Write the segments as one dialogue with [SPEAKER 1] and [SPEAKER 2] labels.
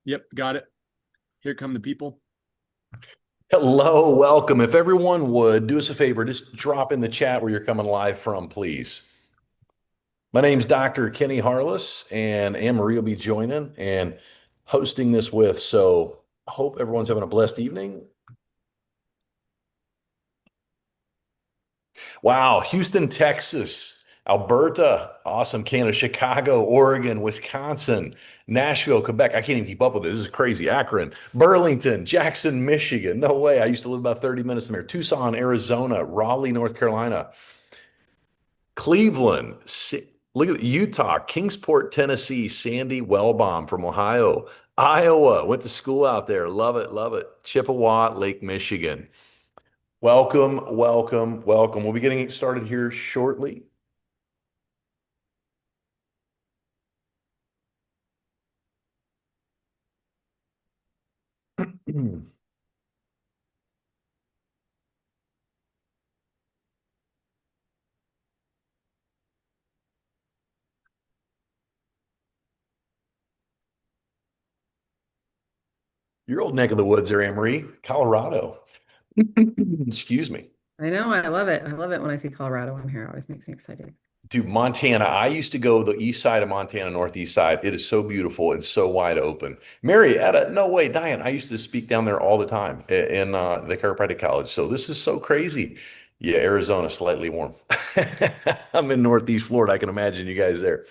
[SPEAKER 1] Yep, got it. Here come the people.
[SPEAKER 2] Hello, welcome. If everyone would do us a favor, just drop in the chat where you're coming live from, please. My name's Dr. Kenny Harless, and Anne Marie will be joining and hosting this with. So, hope everyone's having a blessed evening. Wow, Houston, Texas, Alberta, awesome, Canada, Chicago, Oregon, Wisconsin, Nashville, Quebec. I can't even keep up with this. This is crazy. Akron, Burlington, Jackson, Michigan. No way. I used to live about 30 minutes from here. Tucson, Arizona, Raleigh, North Carolina, Cleveland. Look at Utah, Kingsport, Tennessee, Sandy Wellbaum from Ohio, Iowa. Went to school out there. Love it, love it. Chippewa, Lake Michigan. Welcome, welcome, welcome. We'll be getting started here shortly. Your old neck of the woods there, Anne-Marie, Colorado. Excuse me.
[SPEAKER 3] I know. I love it. I love it when I see Colorado on here. It always makes me excited.
[SPEAKER 2] Dude, Montana. I used to go the east side of Montana, northeast side. It is so beautiful and so wide open. Marietta, no way, Diane. I used to speak down there all the time in the chiropractic college. So this is so crazy. Yeah, Arizona, slightly warm. I'm in northeast Florida. I can imagine you guys there.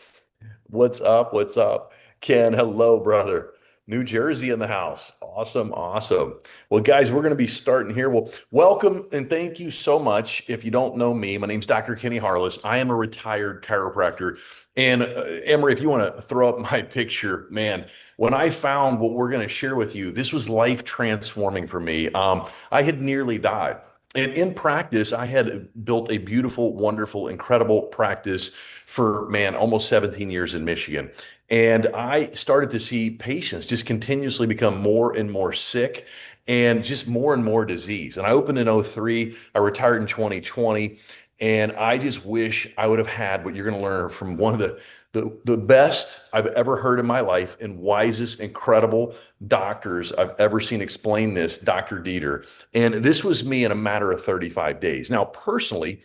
[SPEAKER 2] What's up? What's up? Ken, hello, brother. New Jersey in the house. Awesome, awesome. Well, guys, we're going to be starting here. Well, welcome and thank you so much. If you don't know me, my name's Dr. Kenny Harless. I am a retired chiropractor. And Emery, if you want to throw up my picture, man, when I found what we're going to share with you, this was life transforming for me. I had nearly died. And in practice, I had built a beautiful, wonderful, incredible practice for, man, almost 17 years in Michigan. And I started to see patients just continuously become more and more sick and just more and more disease. And I opened in '03. I retired in 2020. And I just wish I would have had what you're going to learn from one of the best I've ever heard in my life and wisest, incredible doctors I've ever seen explain this, Dr. Dieter. And this was me in a matter of 35 days. Now, personally,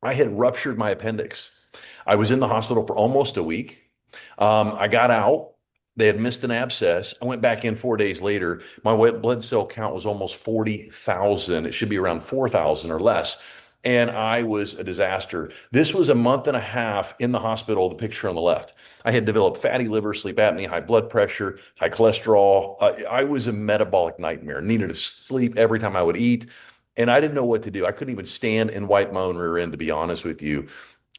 [SPEAKER 2] I had ruptured my appendix. I was in the hospital for almost a week. I got out. They had missed an abscess. I went back in 4 days later. My white blood cell count was almost 40,000. It should be around 4,000 or less. And I was a disaster. This was a month and a half in the hospital, the picture on the left. I had developed fatty liver, sleep apnea, high blood pressure, high cholesterol. I was a metabolic nightmare. Needed to sleep every time I would eat. And I didn't know what to do. I couldn't even stand and wipe my own rear end, to be honest with you.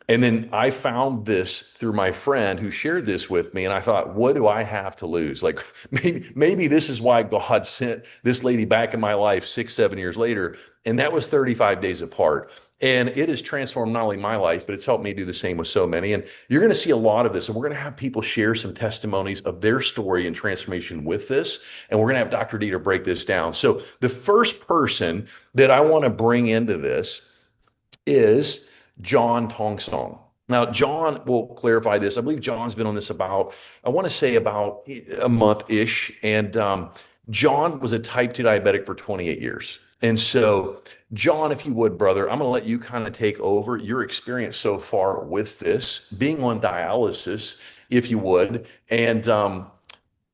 [SPEAKER 2] And then I found this through my friend who shared this with me. And I thought, what do I have to lose? Like maybe this is why God sent this lady back in my life 6, 7 years later. And that was 35 days apart. And it has transformed not only my life, but it's helped me do the same with so many. And you're going to see a lot of this. And we're going to have people share some testimonies of their story and transformation with this. And we're going to have Dr. Dieter break this down. So the first person that I want to bring into this is John Tongsong. Now, John will clarify this. I believe John's been on this about, I want to say about a month-ish. And John was a type 2 diabetic for 28 years. And so, John, if you would, brother, I'm going to let you kind of take over your experience so far with this, being on dialysis, if you would. And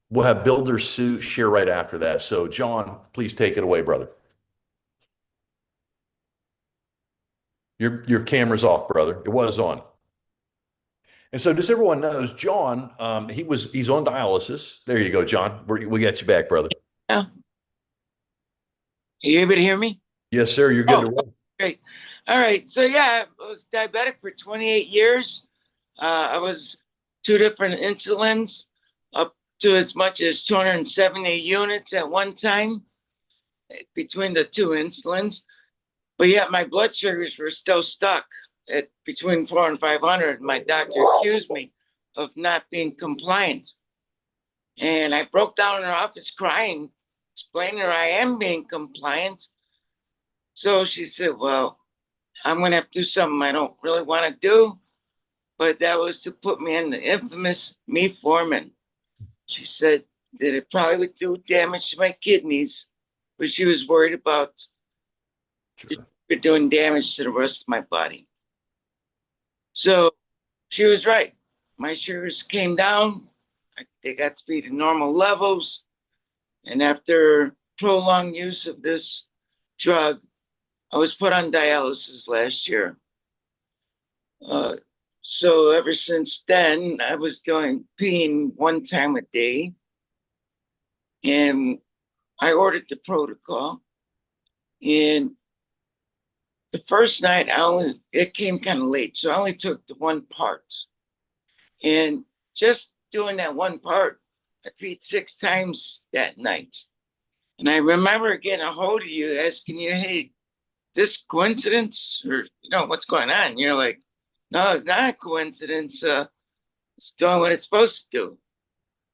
[SPEAKER 2] we'll have Builder Sue share right after that. So, John, please take it away, brother. Your camera's off, brother. It was on. And so just everyone knows, John, he's on dialysis. There you go, John. We got you back, brother.
[SPEAKER 4] Yeah. Are you able to hear me?
[SPEAKER 2] Yes, sir. You're good to roll.
[SPEAKER 4] Great. All right. So yeah, I was diabetic for 28 years. I was two different insulins, up to as much as 270 units at one time between the two insulins. But yet my blood sugars were still stuck at between 400 and 500. My doctor accused me of not being compliant. And I broke down in her office crying, explaining to her I am being compliant. So she said, well, I'm going to have to do something I don't really want to do. But that was to put me in the infamous metformin. She said, that it probably would do damage to my kidneys, but she was worried about
[SPEAKER 2] Sure.
[SPEAKER 4] it doing damage to the rest of my body. So she was right. My sugars came down. They got to be to normal levels. And after prolonged use of this drug, I was put on dialysis last year. So ever since then, I was peeing 1 time a day. And I ordered the protocol. And the first night, it came kind of late. So I only took the 1 part. And just doing that 1 part, I peed 6 times that night. And I remember getting a hold of you, asking you, hey, this coincidence? Or, what's going on? And you're like, no, it's not a coincidence. It's doing what it's supposed to do.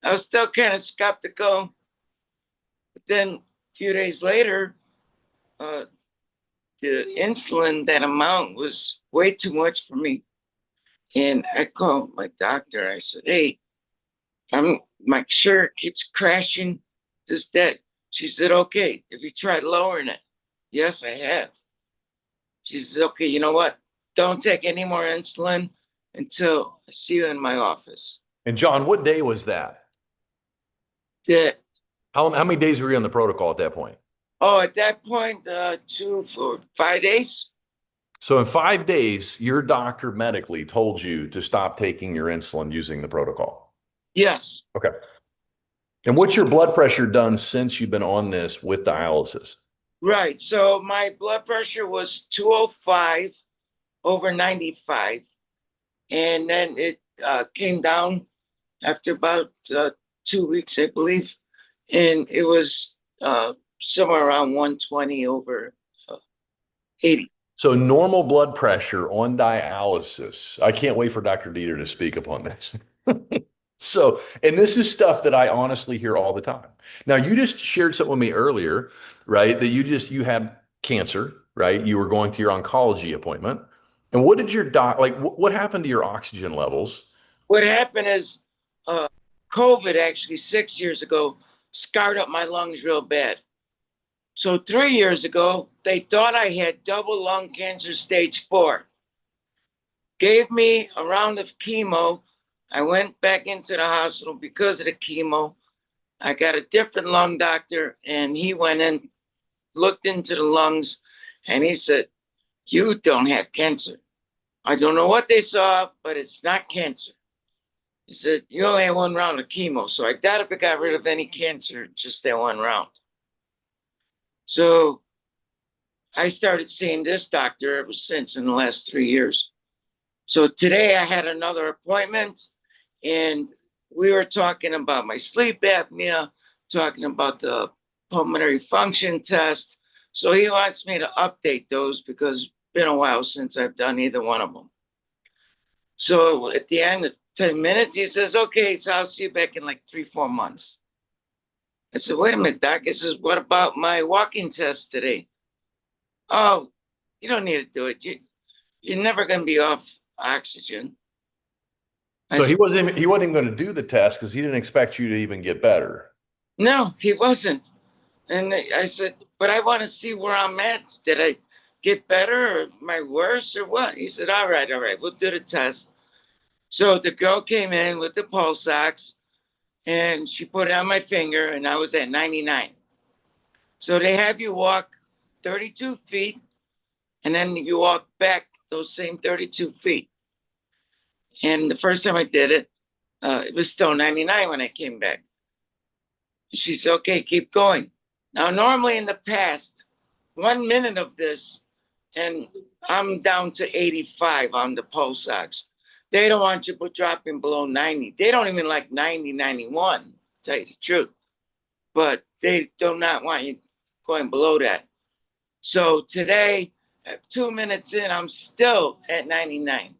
[SPEAKER 4] I was still kind of skeptical. But then a few days later, the insulin, that amount was way too much for me. And I called my doctor. I said, hey, my sugar keeps crashing, this, that. She said, okay, have you tried lowering it? Yes, I have. She said, okay, you know what? Don't take any more insulin until I see you in my office.
[SPEAKER 2] And John, what day was that?
[SPEAKER 4] That,
[SPEAKER 2] How many days were you on the protocol at that point?
[SPEAKER 4] at that point, 2 for 5 days.
[SPEAKER 2] So in 5 days, your doctor medically told you to stop taking your insulin using the protocol.
[SPEAKER 4] Yes.
[SPEAKER 2] Okay. And what's your blood pressure done since you've been on this with dialysis?
[SPEAKER 4] Right. So my blood pressure was 205 over 95. And then it came down after about 2 weeks, I believe. And it was somewhere around 120 over 80.
[SPEAKER 2] So normal blood pressure on dialysis. I can't wait for Dr. Dieter to speak upon this. So, and this is stuff that I honestly hear all the time. Now, you just shared something with me earlier, right? That you had cancer, right? You were going to your oncology appointment. And what did your what happened to your oxygen levels?
[SPEAKER 4] What happened is COVID actually 6 years ago scarred up my lungs real bad. So 3 years ago, they thought I had double lung cancer stage 4. Gave me a round of chemo. I went back into the hospital because of the chemo. I got a different lung doctor, and he went in, looked into the lungs, and he said, you don't have cancer. I don't know what they saw, but it's not cancer. He said, you only had 1 round of chemo. So I doubt if it got rid of any cancer, just that 1 round. So I started seeing this doctor ever since in the last 3 years. So today I had another appointment, and we were talking about my sleep apnea, talking about the pulmonary function test. So he wants me to update those because it's been a while since I've done either one of them. So at the end of 10 minutes, he says, okay, so I'll see you back in like 3-4 months. I said, wait a minute, doc. He says, what about my walking test today? Oh, you don't need to do it. You're never going to be off oxygen.
[SPEAKER 2] So he wasn't even going to do the test because he didn't expect you to even get better.
[SPEAKER 4] No, he wasn't. And I said, but I want to see where I'm at. Did I get better or am I worse or what? He said, all right, we'll do the test. So the girl came in with the pulse ox and she put it on my finger and I was at 99. So they have you walk 32 feet and then you walk back those same 32 feet. And the first time I did it, it was still 99 when I came back. She said, okay, keep going. Now, normally in the past, 1 minute of this, and I'm down to 85 on the pulse ox. They don't want you dropping below 90. They don't even like 90, 91, to tell you the truth. But they do not want you going below that. So today, at 2 minutes in, I'm still at 99.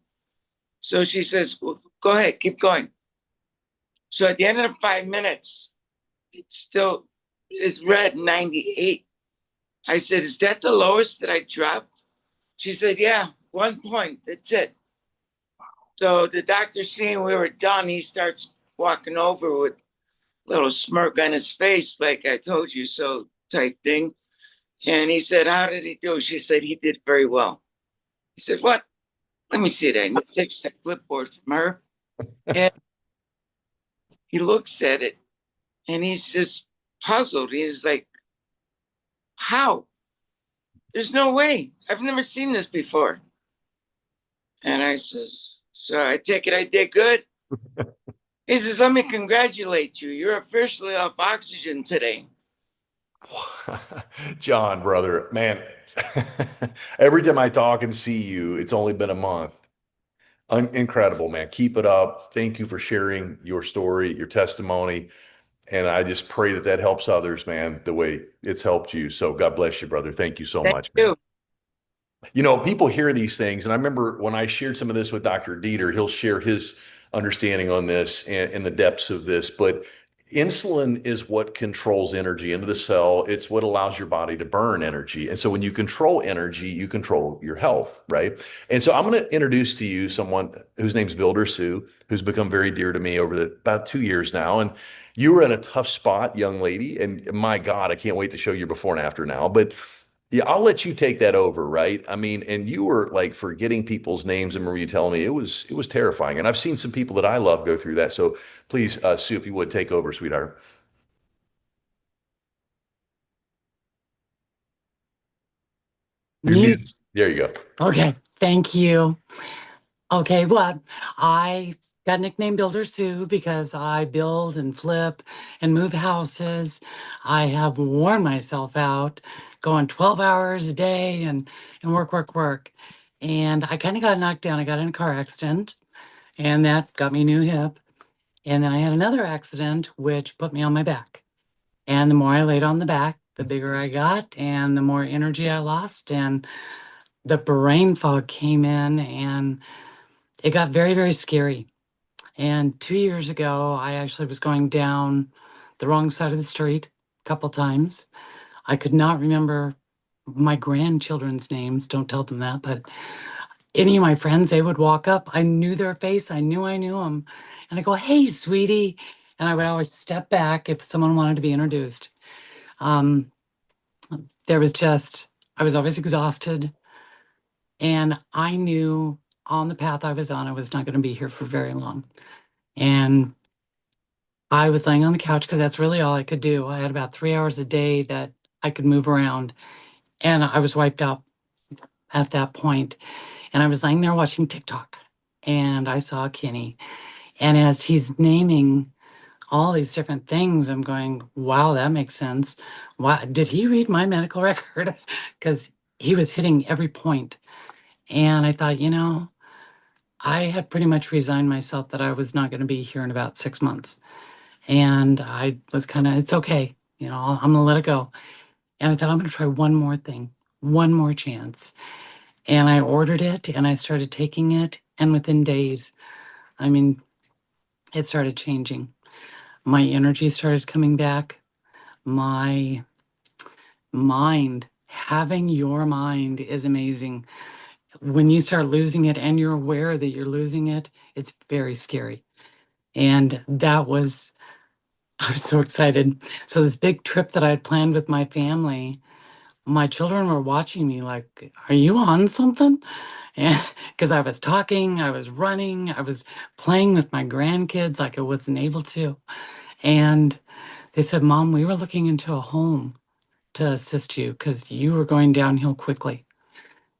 [SPEAKER 4] So she says, well, go ahead, keep going. So at the end of the 5 minutes, it still is red 98. I said, is that the lowest that I dropped? She said, yeah, 1 point, that's it. So the doctor seeing we were done, he starts walking over with little smirk on his face, like I told you so type thing. And he said, how did he do? She said, he did very well. He said, what? Let me see that. And he takes the clipboard from her and he looks at it and he's just puzzled. He's like, how? There's no way. I've never seen this before. And I says, so I take it I did good. He says, let me congratulate you. You're officially off oxygen today.
[SPEAKER 2] John, brother, man, every time I talk and see you, it's only been a month. Incredible, man. Keep it up. Thank you for sharing your story, your testimony. And I just pray that that helps others, man, the way it's helped you. So God bless you, brother. Thank you so
[SPEAKER 4] Thank
[SPEAKER 2] much, man.
[SPEAKER 4] you.
[SPEAKER 2] You know, people hear these things, and I remember when I shared some of this with Dr. Dieter, he'll share his understanding on this and the depths of this. But insulin is what controls energy into the cell. It's what allows your body to burn energy. And so when you control energy, you control your health, right? And so I'm going to introduce to you someone whose name's Builder Sue, who's become very dear to me over about 2 years now. And you were in a tough spot, young lady. And my God, I can't wait to show you before and after now. But yeah, I'll let you take that over, right? I mean, and you were like forgetting people's names. I remember you telling me it was terrifying. And I've seen some people that I love go through that. So please, Sue, if you would take over, sweetheart. You're
[SPEAKER 5] Mute.
[SPEAKER 2] muted. There you go.
[SPEAKER 5] Okay, thank you. Okay, well, I got nicknamed Builder Sue because I build and flip and move houses. I have worn myself out going 12 hours a day and work. And I kind of got knocked down. I got in a car accident and that got me a new hip. And then I had another accident which put me on my back. And the more I laid on the back, the bigger I got and the more energy I lost. And the brain fog came in and it got very, very scary. And 2 years ago, I actually was going down the wrong side of the street a couple times. I could not remember my grandchildren's names. Don't tell them that. But any of my friends, they would walk up. I knew their face. I knew them. And I go, hey, sweetie. And I would always step back if someone wanted to be introduced. There was just, I was always exhausted. And I knew on the path I was on, I was not going to be here for very long. And I was laying on the couch because that's really all I could do. I had about 3 hours a day that I could move around. And I was wiped out at that point. And I was laying there watching TikTok. And I saw Kenny. And as he's naming all these different things, I'm going, wow, that makes sense. Why did he read my medical record? Because he was hitting every point. And I thought, I had pretty much resigned myself that I was not going to be here in about 6 months. And I was kind of, it's okay. I'm going to let it go. And I thought, I'm going to try one more thing, one more chance. And I ordered it and I started taking it. And within days, I mean, it started changing. My energy started coming back. My mind, having your mind is amazing. When you start losing it and you're aware that you're losing it, it's very scary. And that was, I was so excited. So this big trip that I had planned with my family, my children were watching me like, are you on something? And because I was talking, I was running, I was playing with my grandkids like I wasn't able to. And they said, Mom, we were looking into a home to assist you because you were going downhill quickly.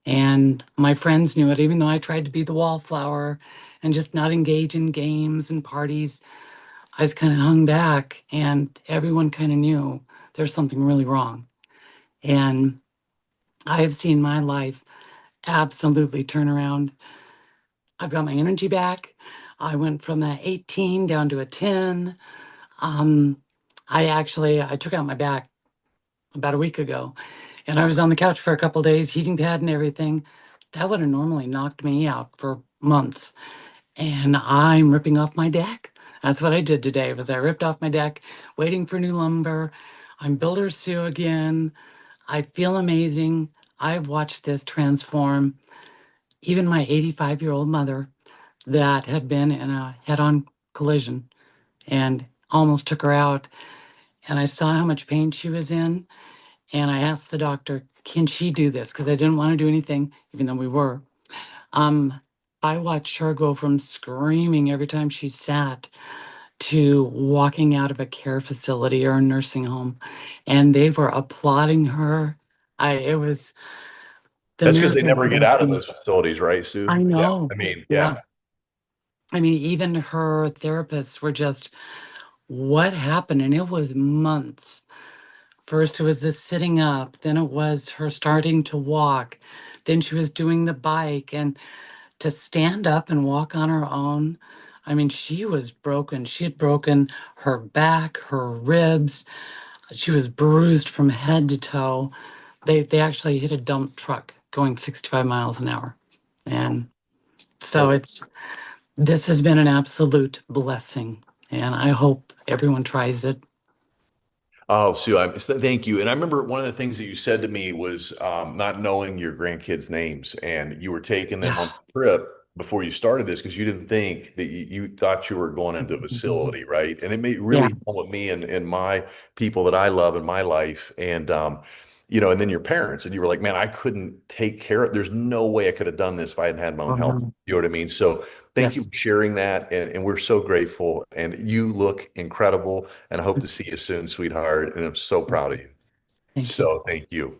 [SPEAKER 5] And my friends knew it, even though I tried to be the wallflower and just not engage in games and parties. I just kind of hung back and everyone kind of knew there's something really wrong. And I have seen my life absolutely turn around. I've got my energy back. I went from that 18 down to a 10. I took out my back about a week ago and I was on the couch for a couple of days, heating pad and everything. That would have normally knocked me out for months. And I'm ripping off my deck. That's what I did today, was I ripped off my deck, waiting for new lumber. I'm Builder Sue again. I feel amazing. I've watched this transform even my 85-year-old mother that had been in a head-on collision. And almost took her out. And I saw how much pain she was in. And I asked the doctor, can she do this? Because I didn't want to do anything, even though we were. I watched her go from screaming every time she sat to walking out of a care facility or a nursing home. And they were applauding her. It was the
[SPEAKER 2] That's because they
[SPEAKER 5] miracles
[SPEAKER 2] never
[SPEAKER 5] that
[SPEAKER 2] get
[SPEAKER 5] I've
[SPEAKER 2] out of
[SPEAKER 5] seen.
[SPEAKER 2] those facilities, right, Sue?
[SPEAKER 5] I
[SPEAKER 2] Yeah.
[SPEAKER 5] know.
[SPEAKER 2] I mean,
[SPEAKER 5] Yeah.
[SPEAKER 2] yeah.
[SPEAKER 5] I mean, even her therapists were just, what happened? And it was months. First, it was the sitting up, then it was her starting to walk, then she was doing the bike, and to stand up and walk on her own. I mean, she was broken. She had broken her back, her ribs. She was bruised from head to toe. They actually hit a dump truck going 65 miles an hour. And so this has been an absolute blessing. And I hope everyone tries it.
[SPEAKER 2] Oh, Sue, thank you. And I remember one of the things that you said to me was not knowing your grandkids' names, and you were taking them on
[SPEAKER 5] Yeah.
[SPEAKER 2] the trip before you started this because you didn't think that you thought you were going into a facility, right? And it made
[SPEAKER 5] Yeah.
[SPEAKER 2] really help me and my people that I love in my life, and and then your parents, and you were like, man, I couldn't take care of. There's no way I could have done this if I hadn't had my own health.
[SPEAKER 5] Mhm.
[SPEAKER 2] You know what I mean? So thank you
[SPEAKER 5] Yes.
[SPEAKER 2] for sharing that, and we're so grateful. And you look incredible, and I hope to see you soon, sweetheart. And I'm so proud of you.
[SPEAKER 5] Thank you.
[SPEAKER 2] So thank you.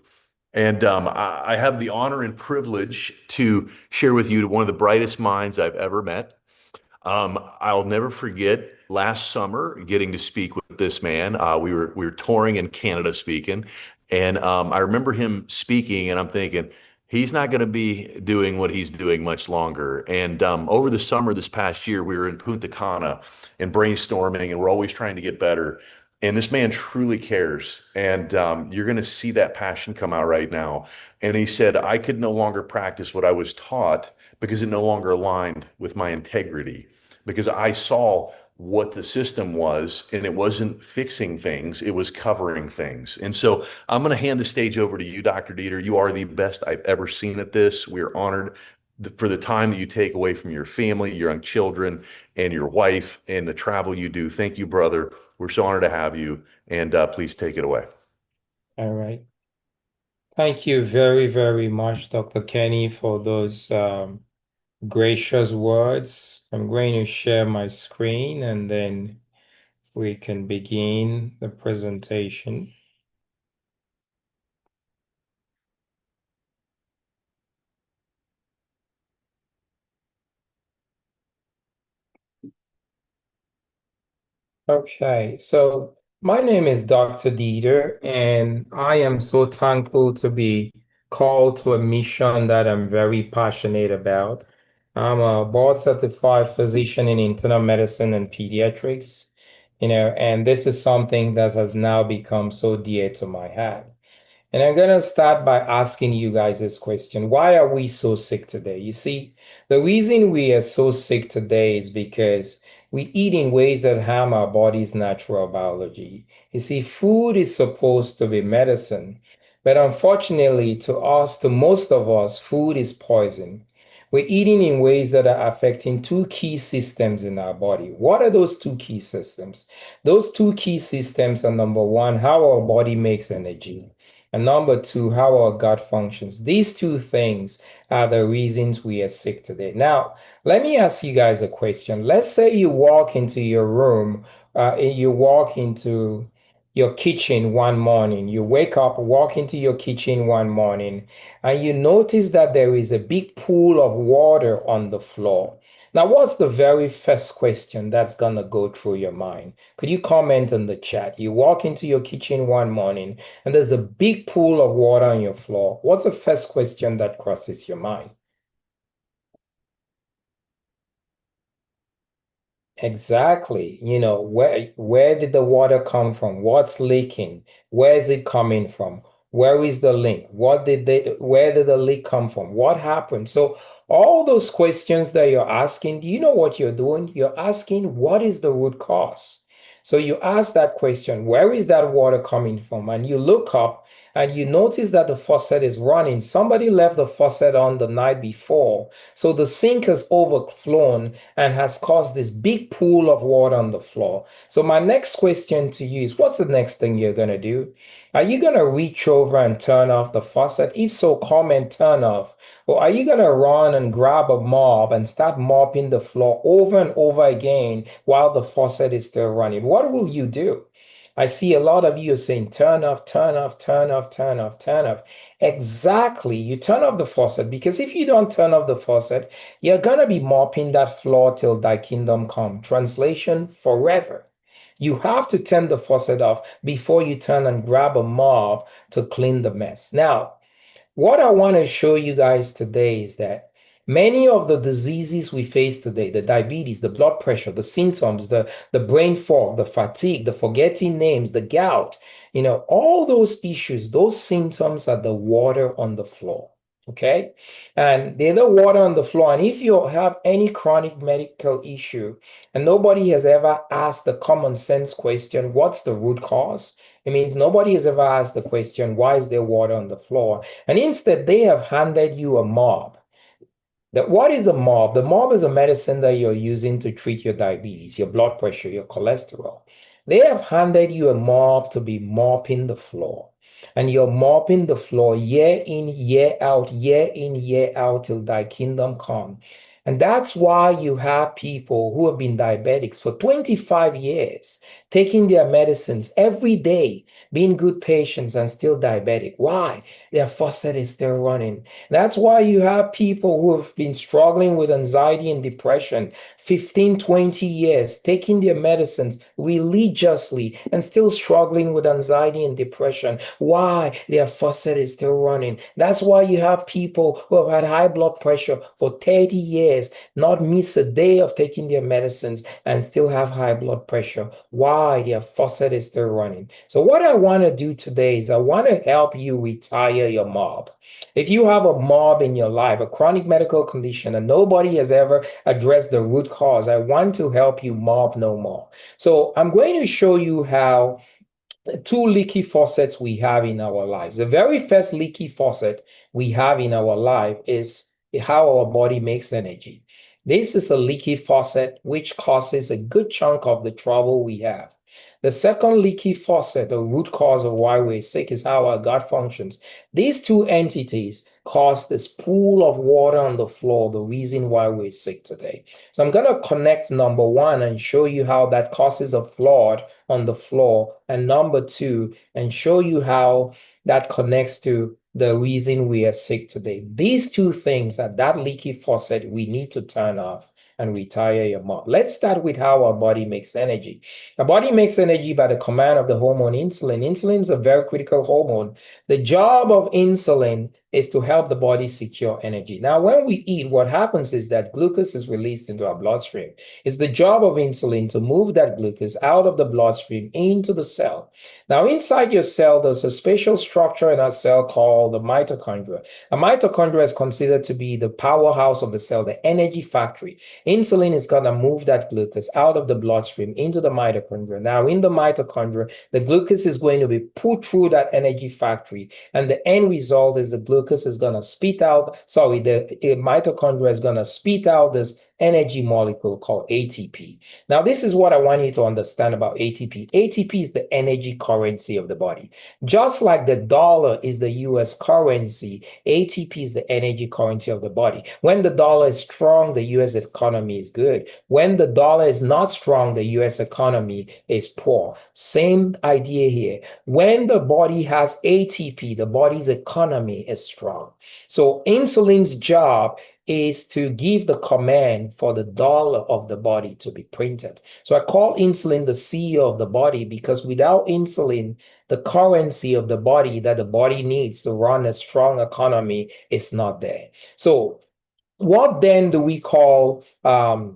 [SPEAKER 2] And I have the honor and privilege to share with you one of the brightest minds I've ever met. I'll never forget last summer getting to speak with this man. We were touring in Canada speaking, and I remember him speaking, and I'm thinking he's not going to be doing what he's doing much longer. And over the summer this past year, we were in Punta Cana and brainstorming, and we're always trying to get better. And this man truly cares, and you're going to see that passion come out right now. And he said, I could no longer practice what I was taught because it no longer aligned with my integrity, because I saw what the system was and it wasn't fixing things, it was covering things. And so I'm going to hand the stage over to you, Dr. Dieter. You are the best I've ever seen at this. We're honored for the time that you take away from your family, your young children, and your wife, and the travel you do. Thank you, brother. We're so honored to have you. And please take it away.
[SPEAKER 6] All right. Thank you very, very much, Dr. Kenny, for those gracious words. I'm going to share my screen and then we can begin the presentation. Okay, so my name is Dr. Dieter, and I am so thankful to be called to a mission that I'm very passionate about. I'm a board certified physician in internal medicine and pediatrics, and this is something that has now become so dear to my heart. And I'm going to start by asking you guys this question. Why are we so sick today? You see, the reason we are so sick today is because we eat in ways that harm our body's natural biology. You see, food is supposed to be medicine, but unfortunately, to most of us, food is poison. We're eating in ways that are affecting two key systems in our body. What are those two key systems? Those two key systems are number one, how our body makes energy. And number two, how our gut functions. These two things are the reasons we are sick today. Now, let me ask you guys a question. Let's say you walk into your room, you walk into your kitchen one morning. You wake up, walk into your kitchen one morning, and you notice that there is a big pool of water on the floor. Now, what's the very first question that's going to go through your mind? Could you comment in the chat? You walk into your kitchen one morning, and there's a big pool of water on your floor. What's the first question that crosses your mind? Exactly. Where did the water come from? What's leaking? Where is it coming from? Where is the leak? Where did the leak come from? What happened? So all those questions that you're asking, do you know what you're doing? You're asking what is the root cause? So you ask that question, where is that water coming from? And you look up and you notice that the faucet is running. Somebody left the faucet on the night before. So the sink has overflown and has caused this big pool of water on the floor. So my next question to you is, what's the next thing you're going to do? Are you going to reach over and turn off the faucet? If so, comment turn off. Or are you going to run and grab a mop and start mopping the floor over and over again while the faucet is still running? What will you do? I see a lot of you are saying turn off, turn off, turn off, turn off, turn off. Exactly. You turn off the faucet, because if you don't turn off the faucet, you're going to be mopping that floor till thy kingdom come. Translation, forever. You have to turn the faucet off before you turn and grab a mop to clean the mess. Now, what I want to show you guys today is that many of the diseases we face today, the diabetes, the blood pressure, the symptoms, the brain fog, the fatigue, the forgetting names, the gout, all those issues, those symptoms are the water on the floor. Okay. And they're the water on the floor. And if you have any chronic medical issue and nobody has ever asked the common sense question, what's the root cause? It means nobody has ever asked the question, why is there water on the floor? And instead, they have handed you a mop. What is the mop? The mop is a medicine that you're using to treat your diabetes, your blood pressure, your cholesterol. They have handed you a mop to be mopping the floor. And you're mopping the floor year in, year out, till thy kingdom come. And that's why you have people who have been diabetics for 25 years, taking their medicines every day, being good patients and still diabetic. Why? Their faucet is still running. That's why you have people who have been struggling with anxiety and depression 15, 20 years, taking their medicines religiously and still struggling with anxiety and depression. Why? Their faucet is still running. That's why you have people who have had high blood pressure for 30 years, not miss a day of taking their medicines and still have high blood pressure. Why? Their faucet is still running. So what I want to do today is I want to help you retire your mob. If you have a mob in your life, a chronic medical condition, and nobody has ever addressed the root cause, I want to help you mob no more. So I'm going to show you how two leaky faucets we have in our lives. The very first leaky faucet we have in our life is how our body makes energy. This is a leaky faucet which causes a good chunk of the trouble we have. The second leaky faucet, the root cause of why we're sick, is how our gut functions. These two entities cause this pool of water on the floor, the reason why we're sick today. So I'm going to connect number one and show you how that causes a flood on the floor, and number two, and show you how that connects to the reason we are sick today. These two things are that leaky faucet we need to turn off and retire your mop. Let's start with how our body makes energy. Our body makes energy by the command of the hormone insulin. Insulin is a very critical hormone. The job of insulin is to help the body secure energy. Now, when we eat, what happens is that glucose is released into our bloodstream. It's the job of insulin to move that glucose out of the bloodstream into the cell. Now, inside your cell, there's a special structure in our cell called the mitochondria. A mitochondria is considered to be the powerhouse of the cell, the energy factory. Insulin is going to move that glucose out of the bloodstream into the mitochondria. Now, in the mitochondria, the glucose is going to be put through that energy factory, and the end result is the glucose is going to spit out, the mitochondria is going to spit out this energy molecule called ATP. Now, this is what I want you to understand about ATP. ATP is the energy currency of the body. Just like the dollar is the US currency, ATP is the energy currency of the body. When the dollar is strong, the US economy is good. When the dollar is not strong, the US economy is poor. Same idea here. When the body has ATP, the body's economy is strong. So insulin's job is to give the command for the dollar of the body to be printed. So I call insulin the CEO of the body, because without insulin, the currency of the body that the body needs to run a strong economy is not there. So what then do we call a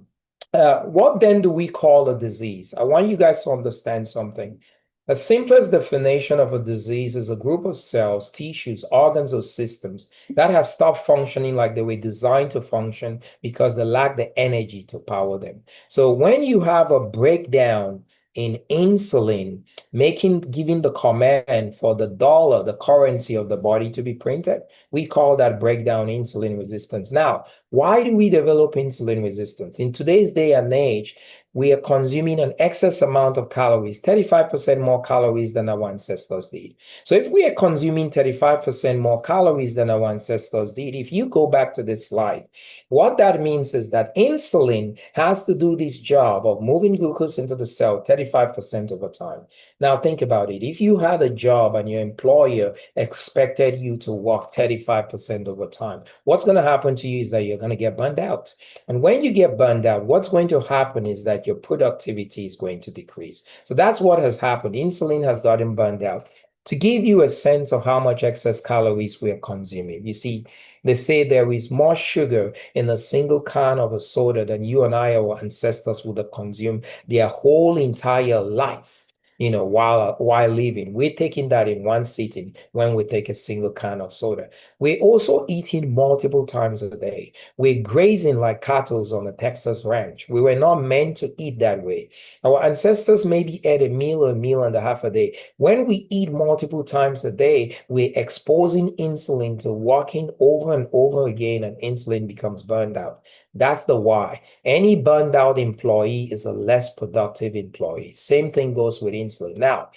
[SPEAKER 6] disease? I want you guys to understand something. The simplest definition of a disease is a group of cells, tissues, organs, or systems that have stopped functioning like they were designed to function because they lack the energy to power them. So when you have a breakdown in insulin, giving the command for the dollar, the currency of the body, to be printed. We call that breakdown insulin resistance. Now, why do we develop insulin resistance? In today's day and age, we are consuming an excess amount of calories, 35% more calories than our ancestors did. So if we are consuming 35% more calories than our ancestors did, if you go back to this slide, what that means is that insulin has to do this job of moving glucose into the cell 35% of the time. Now think about it. If you had a job and your employer expected you to work 35% of the time, what's going to happen to you is that you're going to get burned out. And when you get burned out, what's going to happen is that your productivity is going to decrease. So that's what has happened. Insulin has gotten burned out. To give you a sense of how much excess calories we are consuming, you see, they say there is more sugar in a single can of a soda than you and I, our ancestors, would have consumed their whole entire life, while living. We're taking that in one sitting when we take a single can of soda. We're also eating multiple times a day. We're grazing like cattle on a Texas ranch. We were not meant to eat that way. Our ancestors maybe ate a meal and a half a day. When we eat multiple times a day, we're exposing insulin to working over and over again, and insulin becomes burned out. That's the why. Any burned out employee is a less productive employee. Same thing goes with insulin. Now,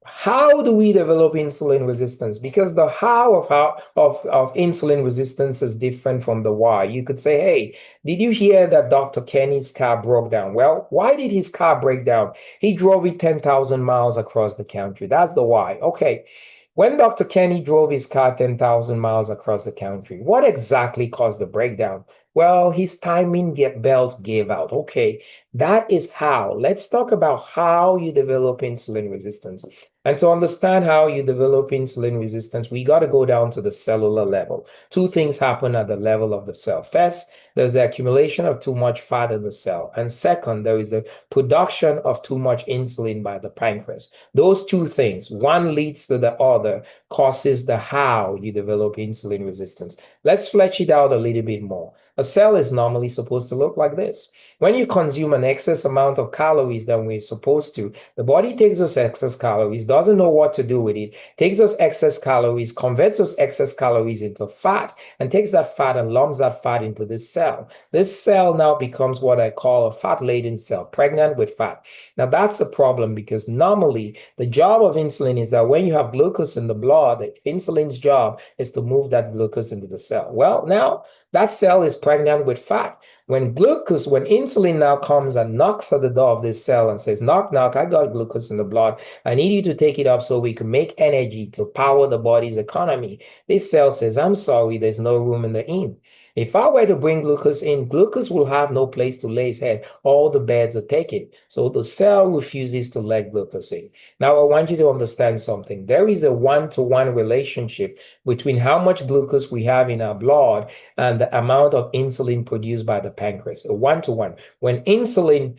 [SPEAKER 6] how do we develop insulin resistance? Because the how of insulin resistance is different from the why. You could say, hey, did you hear that Dr. Kenny's car broke down? Well, why did his car break down? He drove it 10,000 miles across the country. That's the why. Okay. When Dr. Kenny drove his car 10,000 miles across the country, what exactly caused the breakdown? Well, his timing belt gave out. Okay, that is how. Let's talk about how you develop insulin resistance. And to understand how you develop insulin resistance, we got to go down to the cellular level. Two things happen at the level of the cell. First, there's the accumulation of too much fat in the cell. And second, there is the production of too much insulin by the pancreas. Those two things, one leads to the other, causes the how you develop insulin resistance. Let's flesh it out a little bit more. A cell is normally supposed to look like this. When you consume an excess amount of calories than we're supposed to, the body takes those excess calories, doesn't know what to do with it, takes those excess calories, converts those excess calories into fat, and takes that fat and lumps that fat into this cell. This cell now becomes what I call a fat-laden cell, pregnant with fat. Now that's a problem, because normally the job of insulin is that when you have glucose in the blood, the insulin's job is to move that glucose into the cell. Well, now that cell is pregnant with fat. When insulin now comes and knocks at the door of this cell and says, knock, knock, I got glucose in the blood. I need you to take it up so we can make energy to power the body's economy. This cell says, I'm sorry, there's no room in the inn. If I were to bring glucose in, glucose will have no place to lay its head. All the beds are taken. So the cell refuses to let glucose in. Now, I want you to understand something. There is a one-to-one relationship between how much glucose we have in our blood and the amount of insulin produced by the pancreas, a one-to-one. When insulin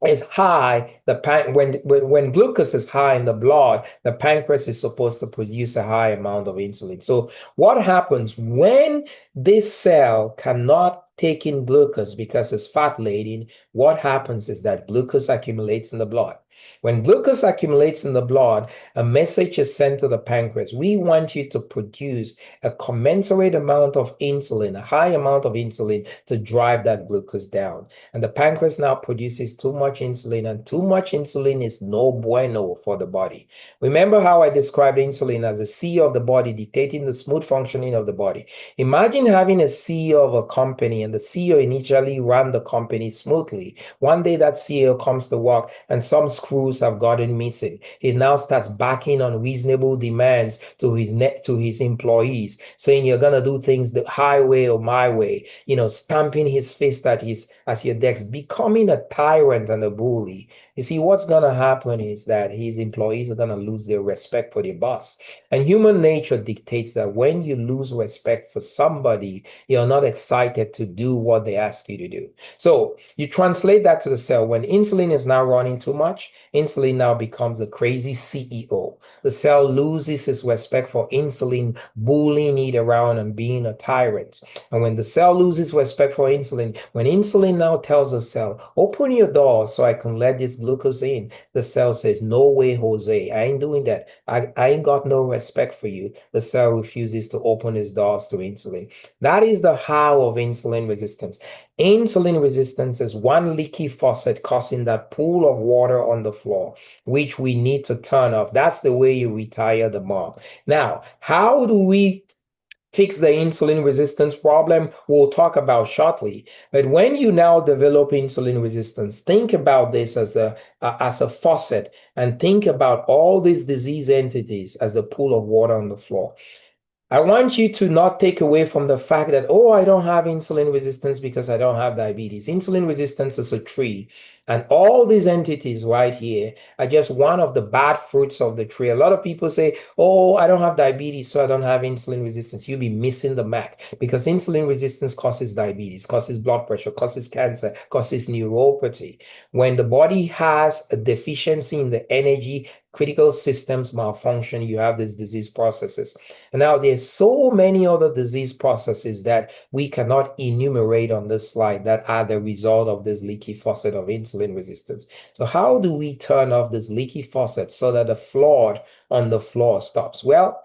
[SPEAKER 6] is high, when glucose is high in the blood, the pancreas is supposed to produce a high amount of insulin. So what happens when this cell cannot take in glucose because it's fat laden? What happens is that glucose accumulates in the blood. When glucose accumulates in the blood, a message is sent to the pancreas. We want you to produce a commensurate amount of insulin, a high amount of insulin, to drive that glucose down. And the pancreas now produces too much insulin, and too much insulin is no bueno for the body. Remember how I described insulin as a CEO of the body dictating the smooth functioning of the body. Imagine having a CEO of a company, and the CEO initially ran the company smoothly. One day that CEO comes to work and some screws have gotten missing. He now starts backing on reasonable demands to his employees, saying you're gonna do things the highway or my way, stamping his fist at your desk, becoming a tyrant and a bully. You see, what's gonna happen is that his employees are gonna lose their respect for their boss. And human nature dictates that when you lose respect for somebody, you're not excited to do what they ask you to do. So you translate that to the cell. When insulin is now running too much, insulin now becomes a crazy CEO. The cell loses its respect for insulin, bullying it around and being a tyrant. And when the cell loses respect for insulin, when insulin now tells the cell, open your door so I can let this glucose in, the cell says, no way, Jose, I ain't doing that. I ain't got no respect for you. The cell refuses to open its doors to insulin. That is the how of insulin resistance. Insulin resistance is one leaky faucet causing that pool of water on the floor, which we need to turn off. That's the way you retire the mob. Now, how do we fix the insulin resistance problem? We'll talk about shortly. But when you now develop insulin resistance, think about this as a faucet, and think about all these disease entities as a pool of water on the floor. I want you to not take away from the fact that, oh, I don't have insulin resistance because I don't have diabetes. Insulin resistance is a tree. And all these entities right here are just one of the bad fruits of the tree. A lot of people say, oh, I don't have diabetes, so I don't have insulin resistance. You'll be missing the mark, because insulin resistance causes diabetes, causes blood pressure, causes cancer, causes neuropathy. When the body has a deficiency in the energy, critical systems malfunction, you have these disease processes. And now there's so many other disease processes that we cannot enumerate on this slide that are the result of this leaky faucet of insulin resistance. So how do we turn off this leaky faucet so that the flood on the floor stops? Well,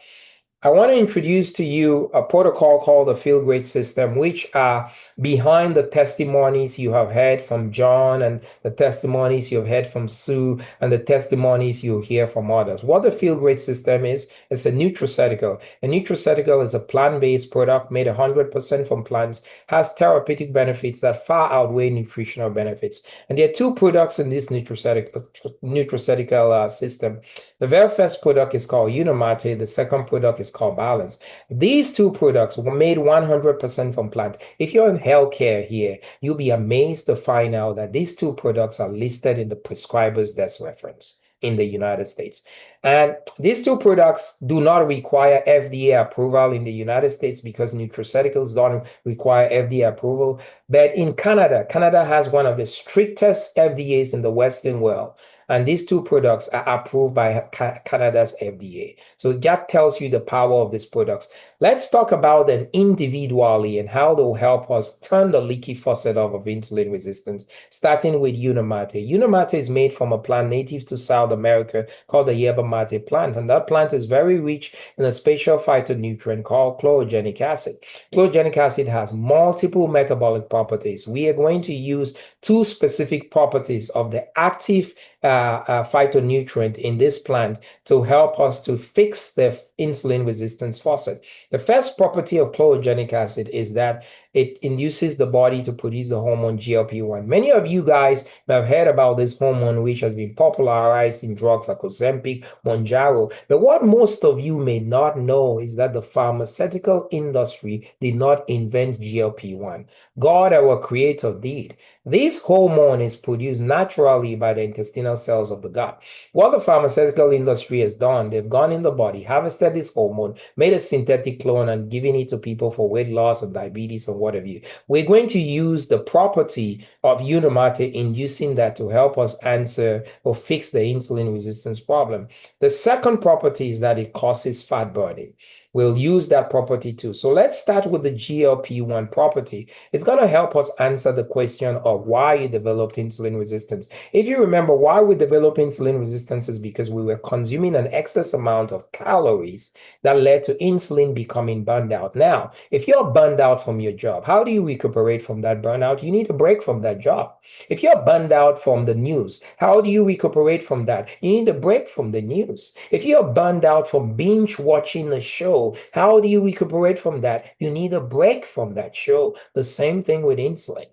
[SPEAKER 6] I want to introduce to you a protocol called the Feel Great System, which are behind the testimonies you have heard from John, and the testimonies you have heard from Sue, and the testimonies you hear from others. What the Feel Great System is a nutraceutical. A nutraceutical is a plant-based product made 100% from plants, has therapeutic benefits that far outweigh nutritional benefits. And there are two products in this nutraceutical system. The very first product is called Unimate. The second product is called Balance. These two products were made 100% from plant. If you're in healthcare here, you'll be amazed to find out that these two products are listed in the prescriber's desk reference in the United States. And these two products do not require FDA approval in the United States because nutraceuticals don't require FDA approval. But in Canada, Canada has one of the strictest FDAs in the Western world. And these two products are approved by Canada's FDA. So that tells you the power of these products. Let's talk about them individually and how they'll help us turn the leaky faucet off of insulin resistance, starting with Unimate. Unimate is made from a plant native to South America called the yerba mate plant. And that plant is very rich in a special phytonutrient called chlorogenic acid. Chlorogenic acid has multiple metabolic properties. We are going to use two specific properties of the active phytonutrient in this plant to help us to fix the insulin resistance faucet. The first property of chlorogenic acid is that it induces the body to produce the hormone GLP-1. Many of you guys have heard about this hormone, which has been popularized in drugs like Ozempic, Mounjaro. But what most of you may not know is that the pharmaceutical industry did not invent GLP-1. God, our creator, did. This hormone is produced naturally by the intestinal cells of the gut. What the pharmaceutical industry has done, they've gone in the body, harvested this hormone, made a synthetic clone, and given it to people for weight loss and diabetes and what have you. We're going to use the property of Unimate, inducing that to help us answer or fix the insulin resistance problem. The second property is that it causes fat burning. We'll use that property too. So let's start with the GLP-1 property. It's going to help us answer the question of why you developed insulin resistance. If you remember, why we developed insulin resistance is because we were consuming an excess amount of calories that led to insulin becoming burned out. Now, if you're burned out from your job, how do you recuperate from that burnout? You need a break from that job. If you're burned out from the news, how do you recuperate from that? You need a break from the news. If you're burned out from binge watching a show, how do you recuperate from that? You need a break from that show. The same thing with insulin.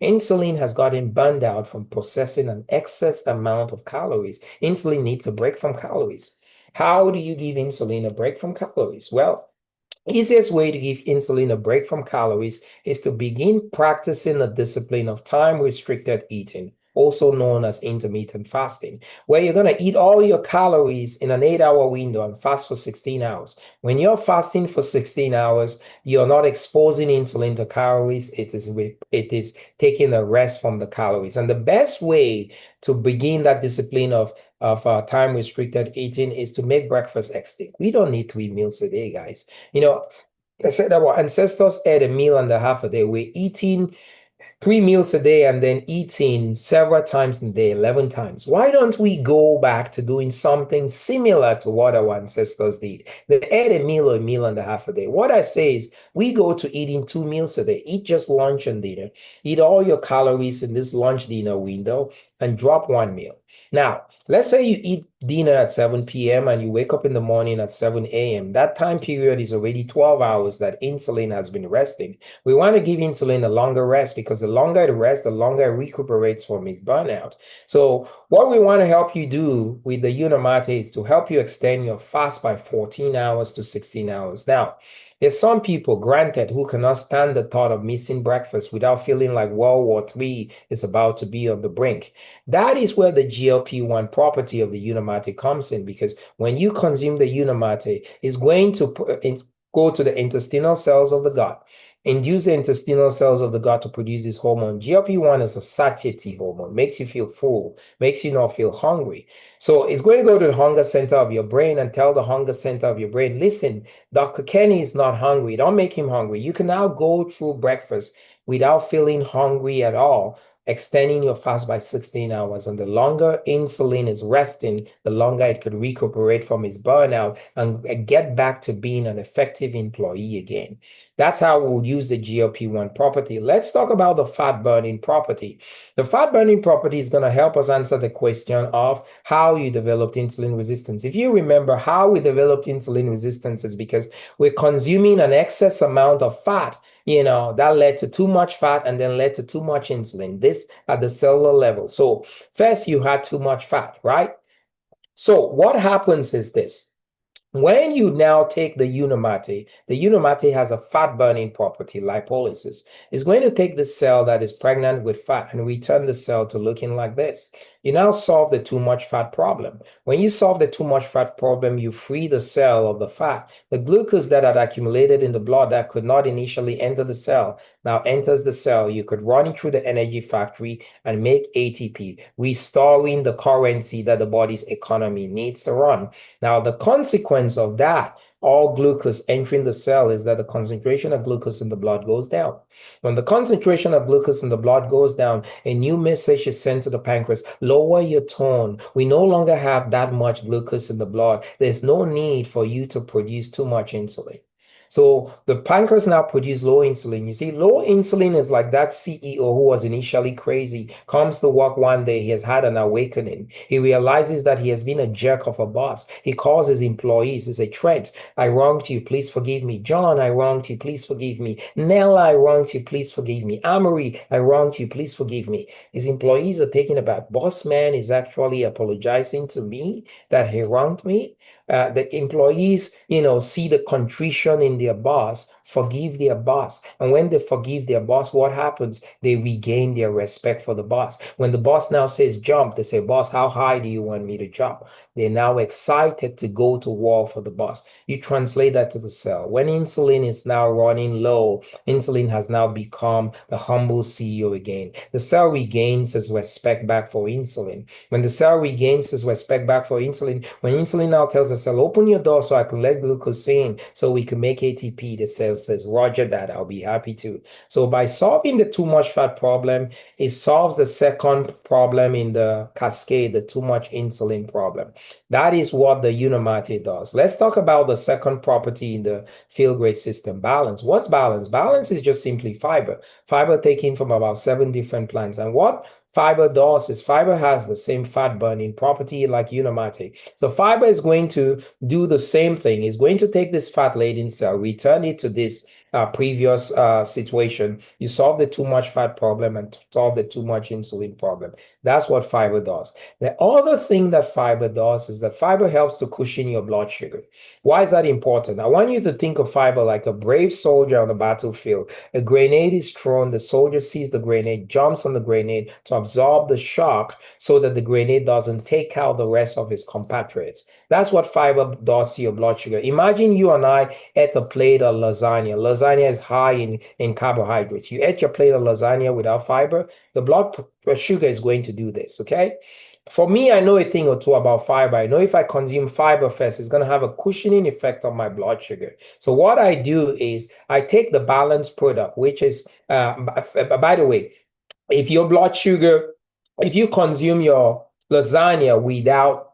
[SPEAKER 6] Insulin has gotten burned out from processing an excess amount of calories. Insulin needs a break from calories. How do you give insulin a break from calories? Well, easiest way to give insulin a break from calories is to begin practicing a discipline of time-restricted eating, also known as intermittent fasting, where you're going to eat all your calories in an 8-hour window and fast for 16 hours. When you're fasting for 16 hours, you're not exposing insulin to calories. It is taking a rest from the calories. And the best way to begin that discipline of of time restricted eating is to make breakfast extinct. We don't need 3 meals a day, guys. I said our ancestors ate a meal and a half a day. We're eating 3 meals a day and then eating several times in the day, 11 times. Why don't we go back to doing something similar to what our ancestors did? They ate a meal or a meal and a half a day. What I say is we go to eating 2 meals a day. Eat just lunch and dinner. Eat all your calories in this lunch dinner window and drop 1 meal. Now, let's say you eat dinner at 7 p.m. and you wake up in the morning at 7 a.m. That time period is already 12 hours that insulin has been resting. We want to give insulin a longer rest because the longer it rests, the longer it recuperates from its burnout. So what we want to help you do with the Unimate is to help you extend your fast by 14 hours to 16 hours. Now, there's some people, granted, who cannot stand the thought of missing breakfast without feeling like World War III is about to be on the brink. That is where the GLP-1 property of the Unimate comes in, because when you consume the Unimate, it's going to go to the intestinal cells of the gut, induce the intestinal cells of the gut to produce this hormone. GLP-1 is a satiety hormone, makes you feel full, makes you not feel hungry. So it's going to go to the hunger center of your brain and tell the hunger center of your brain, listen, Dr. Kenny is not hungry. Don't make him hungry. You can now go through breakfast without feeling hungry at all, extending your fast by 16 hours. And the longer insulin is resting, the longer it could recuperate from its burnout and get back to being an effective employee again. That's how we'll use the GLP-1 property. Let's talk about the fat burning property. The fat burning property is going to help us answer the question of how you developed insulin resistance. If you remember, how we developed insulin resistance is because we're consuming an excess amount of fat, that led to too much fat and then led to too much insulin. This at the cellular level. So first you had too much fat, right? So what happens is this. When you now take the Unimate has a fat burning property, lipolysis. It's going to take the cell that is pregnant with fat and return the cell to looking like this. You now solve the too much fat problem. When you solve the too much fat problem, you free the cell of the fat. The glucose that had accumulated in the blood that could not initially enter the cell now enters the cell. You could run it through the energy factory and make ATP, restoring the currency that the body's economy needs to run. Now, the consequence of that, all glucose entering the cell, is that the concentration of glucose in the blood goes down. When the concentration of glucose in the blood goes down, a new message is sent to the pancreas: lower your tone. We no longer have that much glucose in the blood. There's no need for you to produce too much insulin. So the pancreas now produce low insulin. You see, low insulin is like that CEO who was initially crazy, comes to work one day, he has had an awakening. He realizes that he has been a jerk of a boss. He calls his employees. He says, Trent, I wronged you, please forgive me. John, I wronged you, please forgive me. Nell, I wronged you, please forgive me. Amory, I wronged you, please forgive me. His employees are taken aback. Boss man is actually apologizing to me that he wronged me. The employees, see the contrition in their boss, forgive their boss. And when they forgive their boss, what happens? They regain their respect for the boss. When the boss now says jump, they say, boss, how high do you want me to jump? They're now excited to go to war for the boss. You translate that to the cell. When insulin is now running low, insulin has now become the humble CEO again. The cell regains its respect back for insulin. When the cell regains its respect back for insulin, when insulin now tells the cell, open your door so I can let glucose in so we can make ATP, the cell says, roger that, I'll be happy to. So by solving the too much fat problem, it solves the second problem in the cascade, the too much insulin problem. That is what the Unimate does. Let's talk about the second property in the field grade system, balance. What's balance? Balance is just simply fiber. Fiber taken from about 7 different plants. And what fiber does is fiber has the same fat burning property like Unimate. So fiber is going to do the same thing. It's going to take this fat laden cell, return it to this previous situation. You solve the too much fat problem and solve the too much insulin problem. That's what fiber does. The other thing that fiber does is that fiber helps to cushion your blood sugar. Why is that important? I want you to think of fiber like a brave soldier on the battlefield. A grenade is thrown, the soldier sees the grenade, jumps on the grenade to absorb the shock so that the grenade doesn't take out the rest of his compatriots. That's what fiber does to your blood sugar. Imagine you and I ate a plate of lasagna. Lasagna is high in carbohydrates. You ate your plate of lasagna without fiber, the blood sugar is going to do this, okay? For me, I know a thing or two about fiber. I know if I consume fiber first, it's going to have a cushioning effect on my blood sugar. So what I do is I take the balanced product, which is, by the way, if your blood sugar, if you consume your lasagna without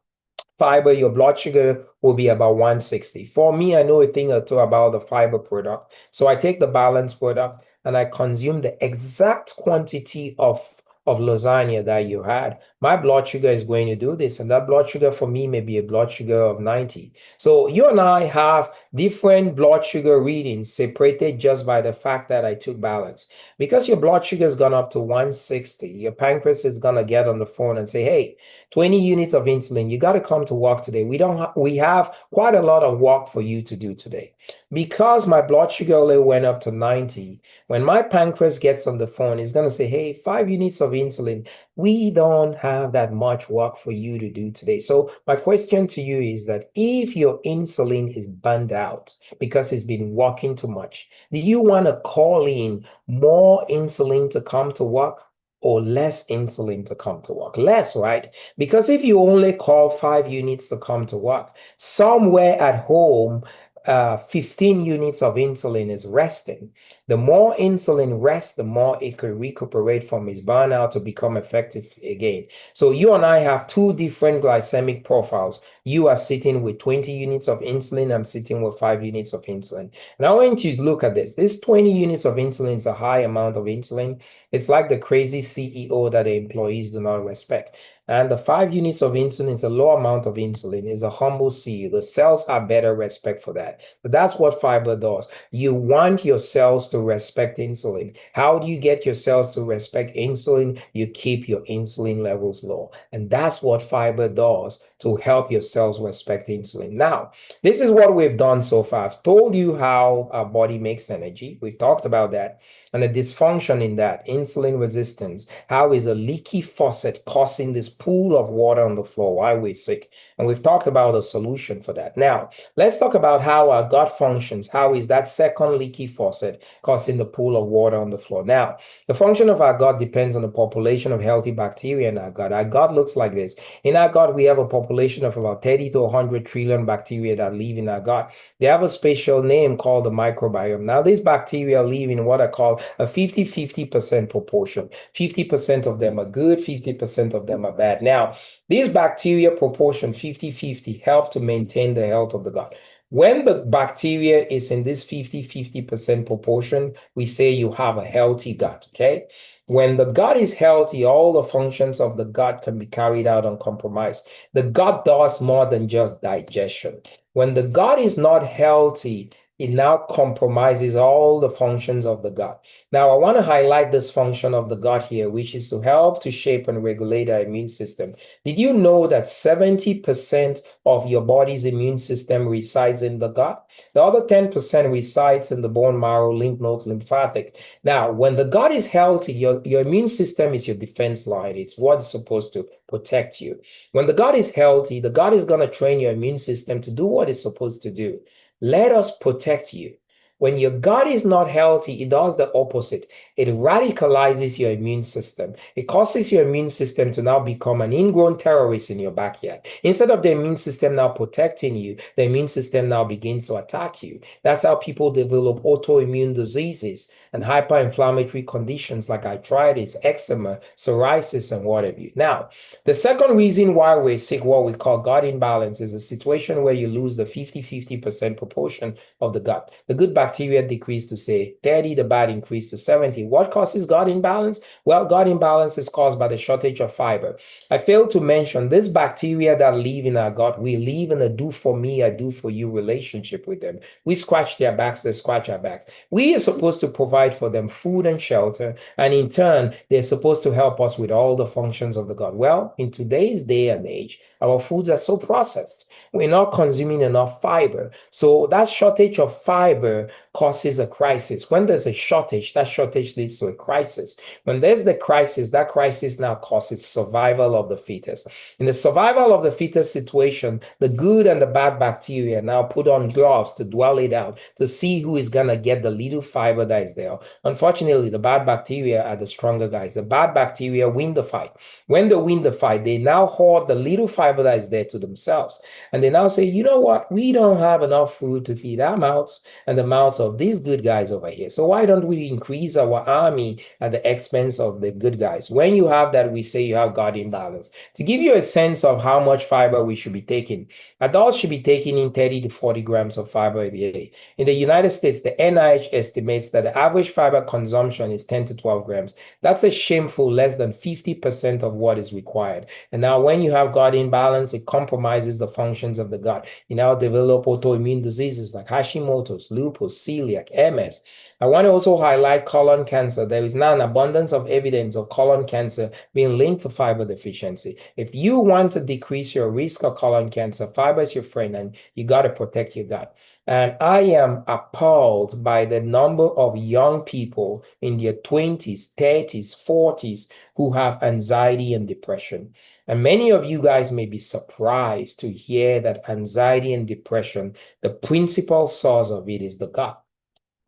[SPEAKER 6] fiber, your blood sugar will be about 160. For me, I know a thing or two about the fiber product. So I take the balanced product and I consume the exact quantity of lasagna that you had. My blood sugar is going to do this, and that blood sugar for me may be a blood sugar of 90. So you and I have different blood sugar readings separated just by the fact that I took balance. Because your blood sugar has gone up to 160, your pancreas is going to get on the phone and say, hey, 20 units of insulin, you got to come to work today. We have quite a lot of work for you to do today. Because my blood sugar only went up to 90, when my pancreas gets on the phone, it's going to say, hey, 5 units of insulin, we don't have that much work for you to do today. So my question to you is that if your insulin is burned out because it's been working too much, do you want to call in more insulin to come to work or less insulin to come to work? Less, right? Because if you only call 5 units to come to work, somewhere at home, 15 units of insulin is resting. The more insulin rests, the more it could recuperate from its burnout to become effective again. So you and I have two different glycemic profiles. You are sitting with 20 units of insulin. I'm sitting with 5 units of insulin. And I want you to look at this. This 20 units of insulin is a high amount of insulin. It's like the crazy CEO that the employees do not respect. And the 5 units of insulin is a low amount of insulin, is a humble CEO. The cells have better respect for that. But that's what fiber does. You want your cells to respect insulin. How do you get your cells to respect insulin? You keep your insulin levels low. And that's what fiber does to help your cells respect insulin. Now, this is what we've done so far. I've told you how our body makes energy. We've talked about that. And the dysfunction in that, insulin resistance, how is a leaky faucet causing this pool of water on the floor while we're sick? And we've talked about a solution for that. Now, let's talk about how our gut functions. How is that second leaky faucet causing the pool of water on the floor? Now, the function of our gut depends on the population of healthy bacteria in our gut. Our gut looks like this. In our gut, we have a population of about 30 to 100 trillion bacteria that live in our gut. They have a special name called the microbiome. Now, these bacteria live in what I call a 50-50% proportion. 50% of them are good, 50% of them are bad. Now, these bacteria proportion 50-50 help to maintain the health of the gut. When the bacteria is in this 50-50% proportion, we say you have a healthy gut, okay? When the gut is healthy, all the functions of the gut can be carried out uncompromised. The gut does more than just digestion. When the gut is not healthy, it now compromises all the functions of the gut. Now, I want to highlight this function of the gut here, which is to help to shape and regulate our immune system. Did you know that 70% of your body's immune system resides in the gut? The other 10% resides in the bone marrow, lymph nodes, lymphatic. Now, when the gut is healthy, your immune system is your defense line. It's what's supposed to protect you. When the gut is healthy, the gut is going to train your immune system to do what it's supposed to do. Let us protect you. When your gut is not healthy, it does the opposite. It radicalizes your immune system. It causes your immune system to now become an ingrown terrorist in your backyard. Instead of the immune system now protecting you, the immune system now begins to attack you. That's how people develop autoimmune diseases and hyperinflammatory conditions like arthritis, eczema, psoriasis, and what have you. Now, the second reason why we're sick, what we call gut imbalance, is a situation where you lose the 50-50% proportion of the gut. The good bacteria decrease to, say, 30, the bad increase to 70. What causes gut imbalance? Well, gut imbalance is caused by the shortage of fiber. I failed to mention this bacteria that live in our gut, we live in a do for me, I do for you relationship with them. We scratch their backs, they scratch our backs. We are supposed to provide for them food and shelter, and in turn, they're supposed to help us with all the functions of the gut. Well, in today's day and age, our foods are so processed. We're not consuming enough fiber. So that shortage of fiber causes a crisis. When there's a shortage, that shortage leads to a crisis. When there's the crisis, that crisis now causes survival of the fetus. In the survival of the fetus situation, the good and the bad bacteria now put on gloves to dwell it out, to see who is going to get the little fiber that is there. Unfortunately, the bad bacteria are the stronger guys. The bad bacteria win the fight. When they win the fight, they now hoard the little fiber that is there to themselves. And they now say, you know what? We don't have enough food to feed our mouths and the mouths of these good guys over here. So why don't we increase our army at the expense of the good guys? When you have that, we say you have God imbalance. To give you a sense of how much fiber we should be taking, adults should be taking in 30 to 40 grams of fiber a day. In the United States, the NIH estimates that the average fiber consumption is 10 to 12 grams. That's a shameful less than 50% of what is required. And now when you have gut imbalance, it compromises the functions of the gut. You now develop autoimmune diseases like Hashimoto's, lupus, celiac, MS. I want to also highlight colon cancer. There is now an abundance of evidence of colon cancer being linked to fiber deficiency. If you want to decrease your risk of colon cancer, fiber is your friend, and you got to protect your gut. And I am appalled by the number of young people in their 20s, 30s, 40s who have anxiety and depression. And many of you guys may be surprised to hear that anxiety and depression, the principal source of it is the gut.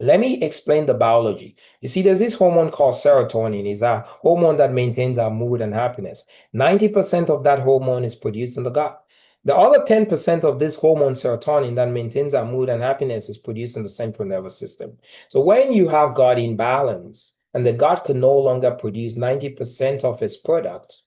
[SPEAKER 6] Let me explain the biology. You see, there's this hormone called serotonin. It's a hormone that maintains our mood and happiness. 90% of that hormone is produced in the gut. The other 10% of this hormone serotonin that maintains our mood and happiness is produced in the central nervous system. So when you have gut imbalance and the gut can no longer produce 90% of its product,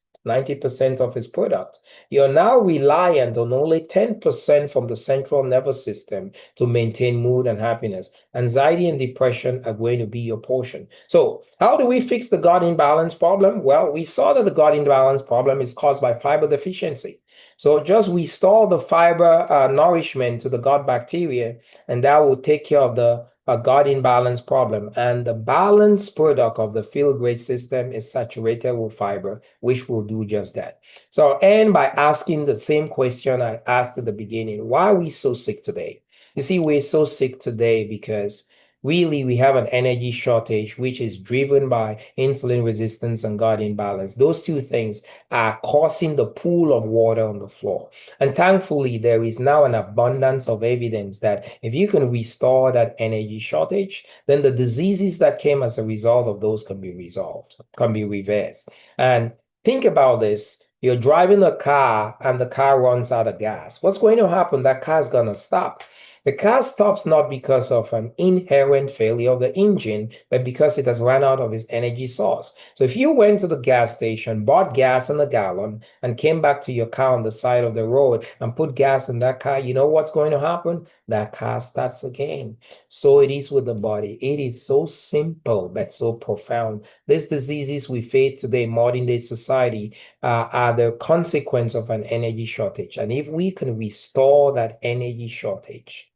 [SPEAKER 6] you're now reliant on only 10% from the central nervous system to maintain mood and happiness. Anxiety and depression are going to be your portion. So how do we fix the gut imbalance problem? Well, we saw that the gut imbalance problem is caused by fiber deficiency. So just restore the fiber nourishment to the gut bacteria, and that will take care of the gut imbalance problem. And the balanced product of the feel-great system is saturated with fiber, which will do just that. So I'll end by asking the same question I asked at the beginning. Why are we so sick today? You see, we're so sick today because really we have an energy shortage, which is driven by insulin resistance and gut imbalance. Those two things are causing the pool of water on the floor. And thankfully, there is now an abundance of evidence that if you can restore that energy shortage, then the diseases that came as a result of those can be resolved, can be reversed. And think about this. You're driving a car and the car runs out of gas. What's going to happen? That car's going to stop. The car stops not because of an inherent failure of the engine, but because it has run out of its energy source. So if you went to the gas station, bought gas in a gallon, and came back to your car on the side of the road and put gas in that car, you know what's going to happen? That car starts again. So it is with the body. It is so simple, but so profound. These diseases we face today in modern day society are the consequence of an energy shortage. And if we can restore that energy shortage,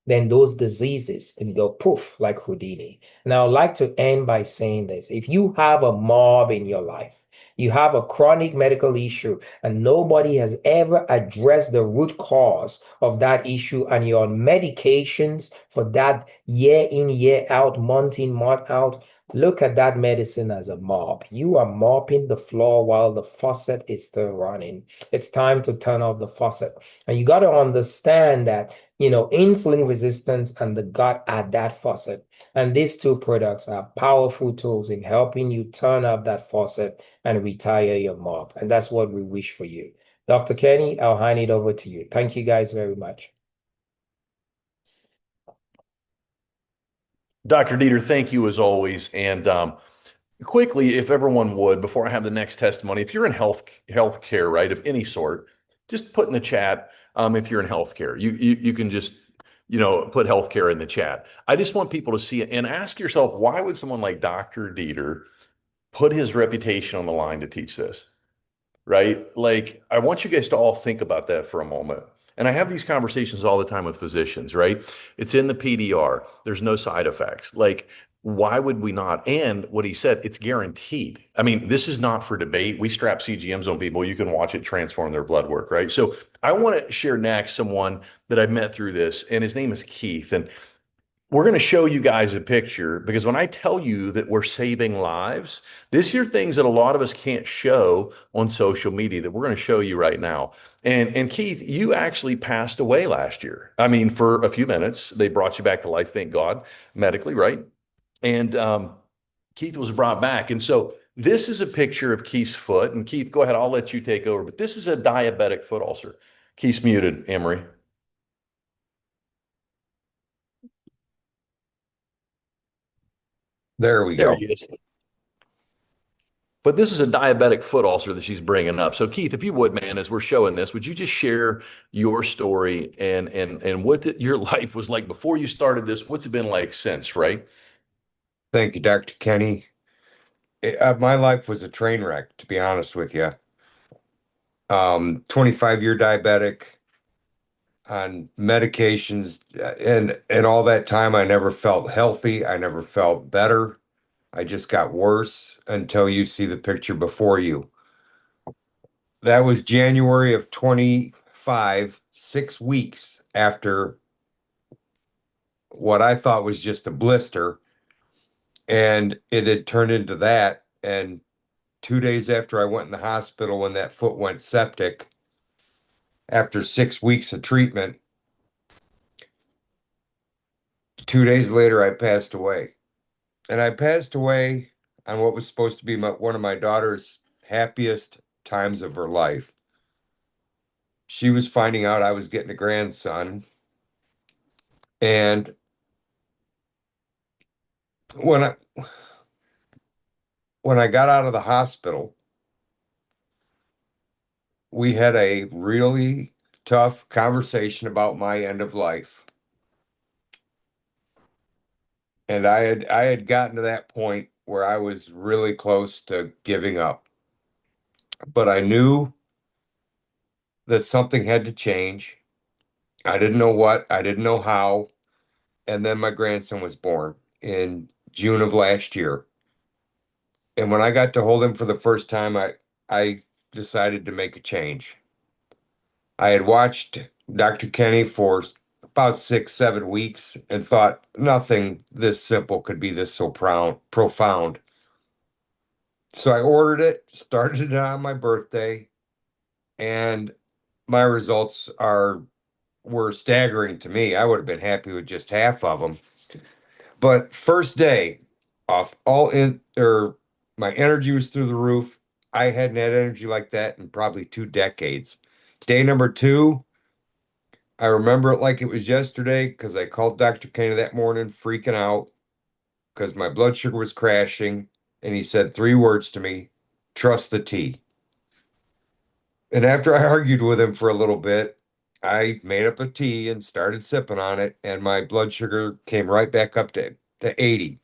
[SPEAKER 6] then those diseases can go poof like Houdini. Now, I'd like to end by saying this. If you have a mob in your life, you have a chronic medical issue, and nobody has ever addressed the root cause of that issue, and you're on medications for that year in, year out, month in, month out, look at that medicine as a mop. You are mopping the floor while the faucet is still running. It's time to turn off the faucet. And you got to understand that, insulin resistance and the gut are that faucet. And these two products are powerful tools in helping you turn up that faucet and retire your mop. And that's what we wish for you. Dr. Kenny, I'll hand it over to you. Thank you guys very much.
[SPEAKER 2] Dr. Dieter, thank you as always. And quickly, if everyone would, before I have the next testimony, if you're in healthcare, right, of any sort, just put in the chat if you're in healthcare. You can just put healthcare in the chat. I just want people to see it and ask yourself, why would someone like Dr. Dieter put his reputation on the line to teach this? Right? Like, I want you guys to all think about that for a moment. And I have these conversations all the time with physicians, right? It's in the PDR. There's no side effects. Like, why would we not? And what he said, it's guaranteed. I mean, this is not for debate. We strap CGMs on people. You can watch it transform their blood work, right? So I want to share next someone that I met through this, and his name is Keith. And we're going to show you guys a picture because when I tell you that we're saving lives, this here things that a lot of us can't show on social media that we're going to show you right now. And Keith, you actually passed away last year. I mean, for a few minutes, they brought you back to life, thank God, medically, right? And Keith was brought back. And so this is a picture of Keith's foot. And Keith, go ahead, I'll let you take over. But this is a diabetic foot ulcer. Keith's muted, Emery.
[SPEAKER 7] There we
[SPEAKER 2] There
[SPEAKER 7] go.
[SPEAKER 2] he is. But this is a diabetic foot ulcer that she's bringing up. So Keith, if you would, man, as we're showing this, would you just share your story and what your life was like before you started this? What's it been like since, right?
[SPEAKER 7] Thank you, Dr. Kenny. My life was a train wreck, to be honest with you. 25-year diabetic on medications, and all that time I never felt healthy. I never felt better. I just got worse until you see the picture before you. That was January of 25, 6 weeks after what I thought was just a blister, and it had turned into that. And 2 days after I went in the hospital when that foot went septic, after 6 weeks of treatment, 2 days later I passed away. And I passed away on what was supposed to be one of my daughter's happiest times of her life. She was finding out I was getting a grandson. And when I when I got out of the hospital, we had a really tough conversation about my end of life. And I had gotten to that point where I was really close to giving up. But I knew that something had to change. I didn't know what, I didn't know how. And then my grandson was born in June of last year. And when I got to hold him for the first time, I decided to make a change. I had watched Dr. Kenny for about 6, 7 weeks and thought nothing this simple could be this so profound. So I ordered it, started it on my birthday, and my results were staggering to me. I would have been happy with just half of them. But first day off, my energy was through the roof. I hadn't had energy like that in probably 2 decades. Day number two, I remember it like it was yesterday because I called Dr. Kenny that morning freaking out because my blood sugar was crashing. And he said 3 words to me: trust the tea. And after I argued with him for a little bit, I made up a tea and started sipping on it, and my blood sugar came right back up to 80.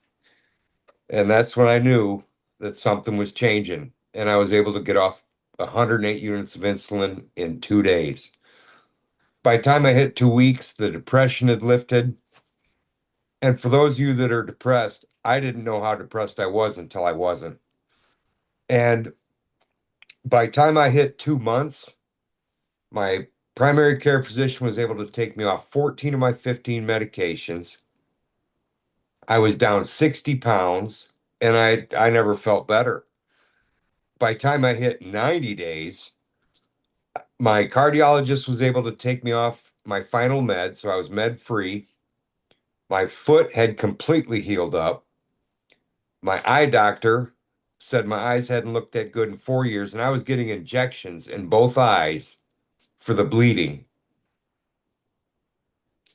[SPEAKER 7] And that's when I knew that something was changing. And I was able to get off 108 units of insulin in 2 days. By the time I hit 2 weeks, the depression had lifted. And for those of you that are depressed, I didn't know how depressed I was until I wasn't. And by the time I hit 2 months, my primary care physician was able to take me off 14 of my 15 medications. I was down 60 pounds, and I never felt better. By the time I hit 90 days, my cardiologist was able to take me off my final med, so I was med free. My foot had completely healed up. My eye doctor said my eyes hadn't looked that good in 4 years, and I was getting injections in both eyes for the bleeding.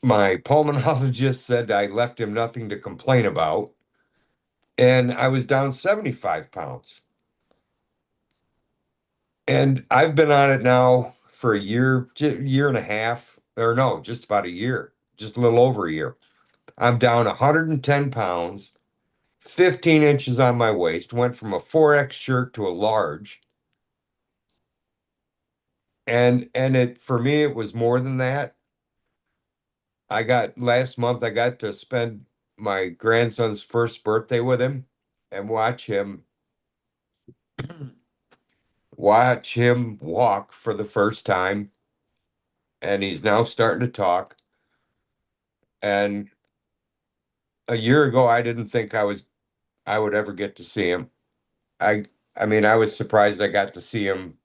[SPEAKER 7] My pulmonologist said I left him nothing to complain about, and I was down 75 pounds. And I've been on it now for a year, year and a half, or no, just about a year, just a little over a year. I'm down 110 pounds, 15 inches on my waist, went from a 4X shirt to a large. And it for me it was more than that. Last month I got to spend my grandson's first birthday with him and watch him walk for the first time, and he's now starting to talk. And a year ago, I didn't think I would ever get to see him. I mean, I was surprised I got to see him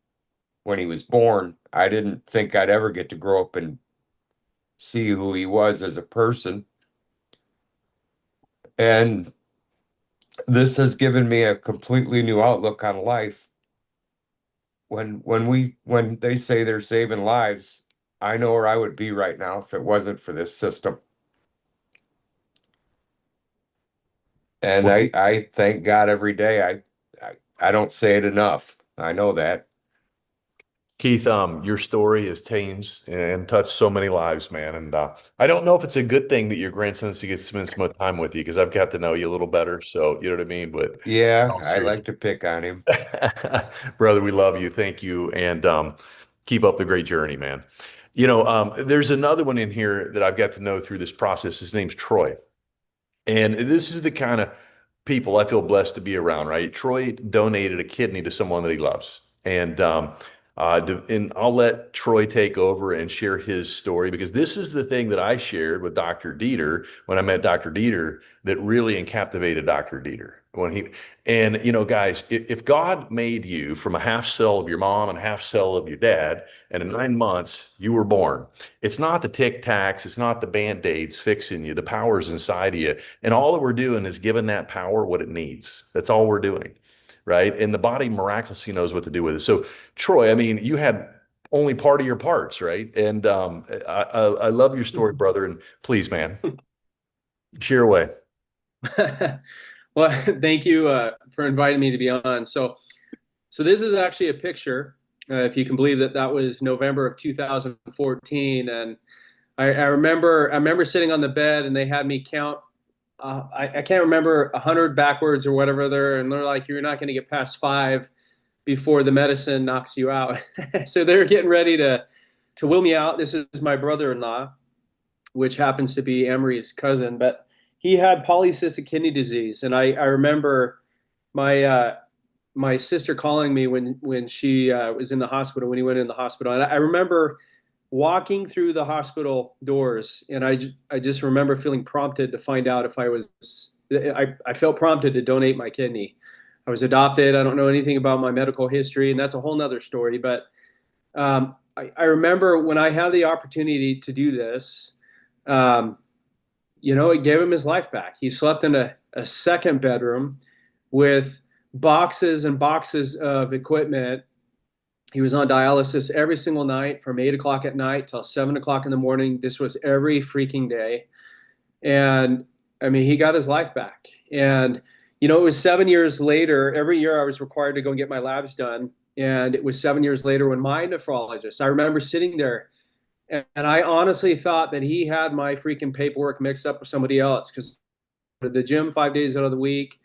[SPEAKER 7] when he was born. I didn't think I'd ever get to grow up and see who he was as a person. And this has given me a completely new outlook on life. When they say they're saving lives, I know where I would be right now if it wasn't for this system. And
[SPEAKER 2] Well,
[SPEAKER 7] I thank God every day. I don't say it enough. I know that.
[SPEAKER 2] Keith, your story has changed and touched so many lives, man. And I don't know if it's a good thing that your grandsons get to spend some more time with you because I've got to know you a little better. So you know what I mean. But
[SPEAKER 7] Yeah,
[SPEAKER 2] no,
[SPEAKER 7] I
[SPEAKER 2] seriously,
[SPEAKER 7] like to pick on him.
[SPEAKER 2] brother, we love you. Thank you, and keep up the great journey, man. You know, there's another one in here that I've got to know through this process. His name's Troy. And this is the kind of people I feel blessed to be around, right? Troy donated a kidney to someone that he loves. And I'll let Troy take over and share his story because this is the thing that I shared with Dr. Dieter when I met Dr. Dieter that really captivated Dr. Dieter when he, and you know, guys, if God made you from a half cell of your mom and a half cell of your dad, and in 9 months you were born, it's not the Tic Tacs, it's not the Band-Aids fixing you, the power's inside of you. And all that we're doing is giving that power what it needs. That's all we're doing, right? And the body miraculously knows what to do with it. So, Troy, I mean, you had only part of your parts, right? And I love your story, brother. And please, man, share away.
[SPEAKER 8] Well, thank you for inviting me to be on. So this is actually a picture, if you can believe that that was November of 2014, and I remember sitting on the bed and they had me count. I can't remember 100 backwards or whatever and they're like, you're not going to get past 5 before the medicine knocks you out. So they're getting ready to wheel me out. This is my brother-in-law, which happens to be Emery's cousin, but he had polycystic kidney disease, and I remember my sister calling me when she was in the hospital, when he went in the hospital, and I remember walking through the hospital doors, and I just remember feeling prompted to find out if I felt prompted to donate my kidney. I was adopted. I don't know anything about my medical history, and that's a whole nother story. But I remember when I had the opportunity to do this, it gave him his life back. He slept in a second bedroom with boxes and boxes of equipment. He was on dialysis every single night from 8 o'clock at night till 7 o'clock in the morning. This was every freaking day. And I mean, he got his life back. And, it was 7 years later. Every year I was required to go and get my labs done. And it was 7 years later when my nephrologist, I remember sitting there and I honestly thought that he had my freaking paperwork mixed up with somebody else because the gym 5 days out of the week,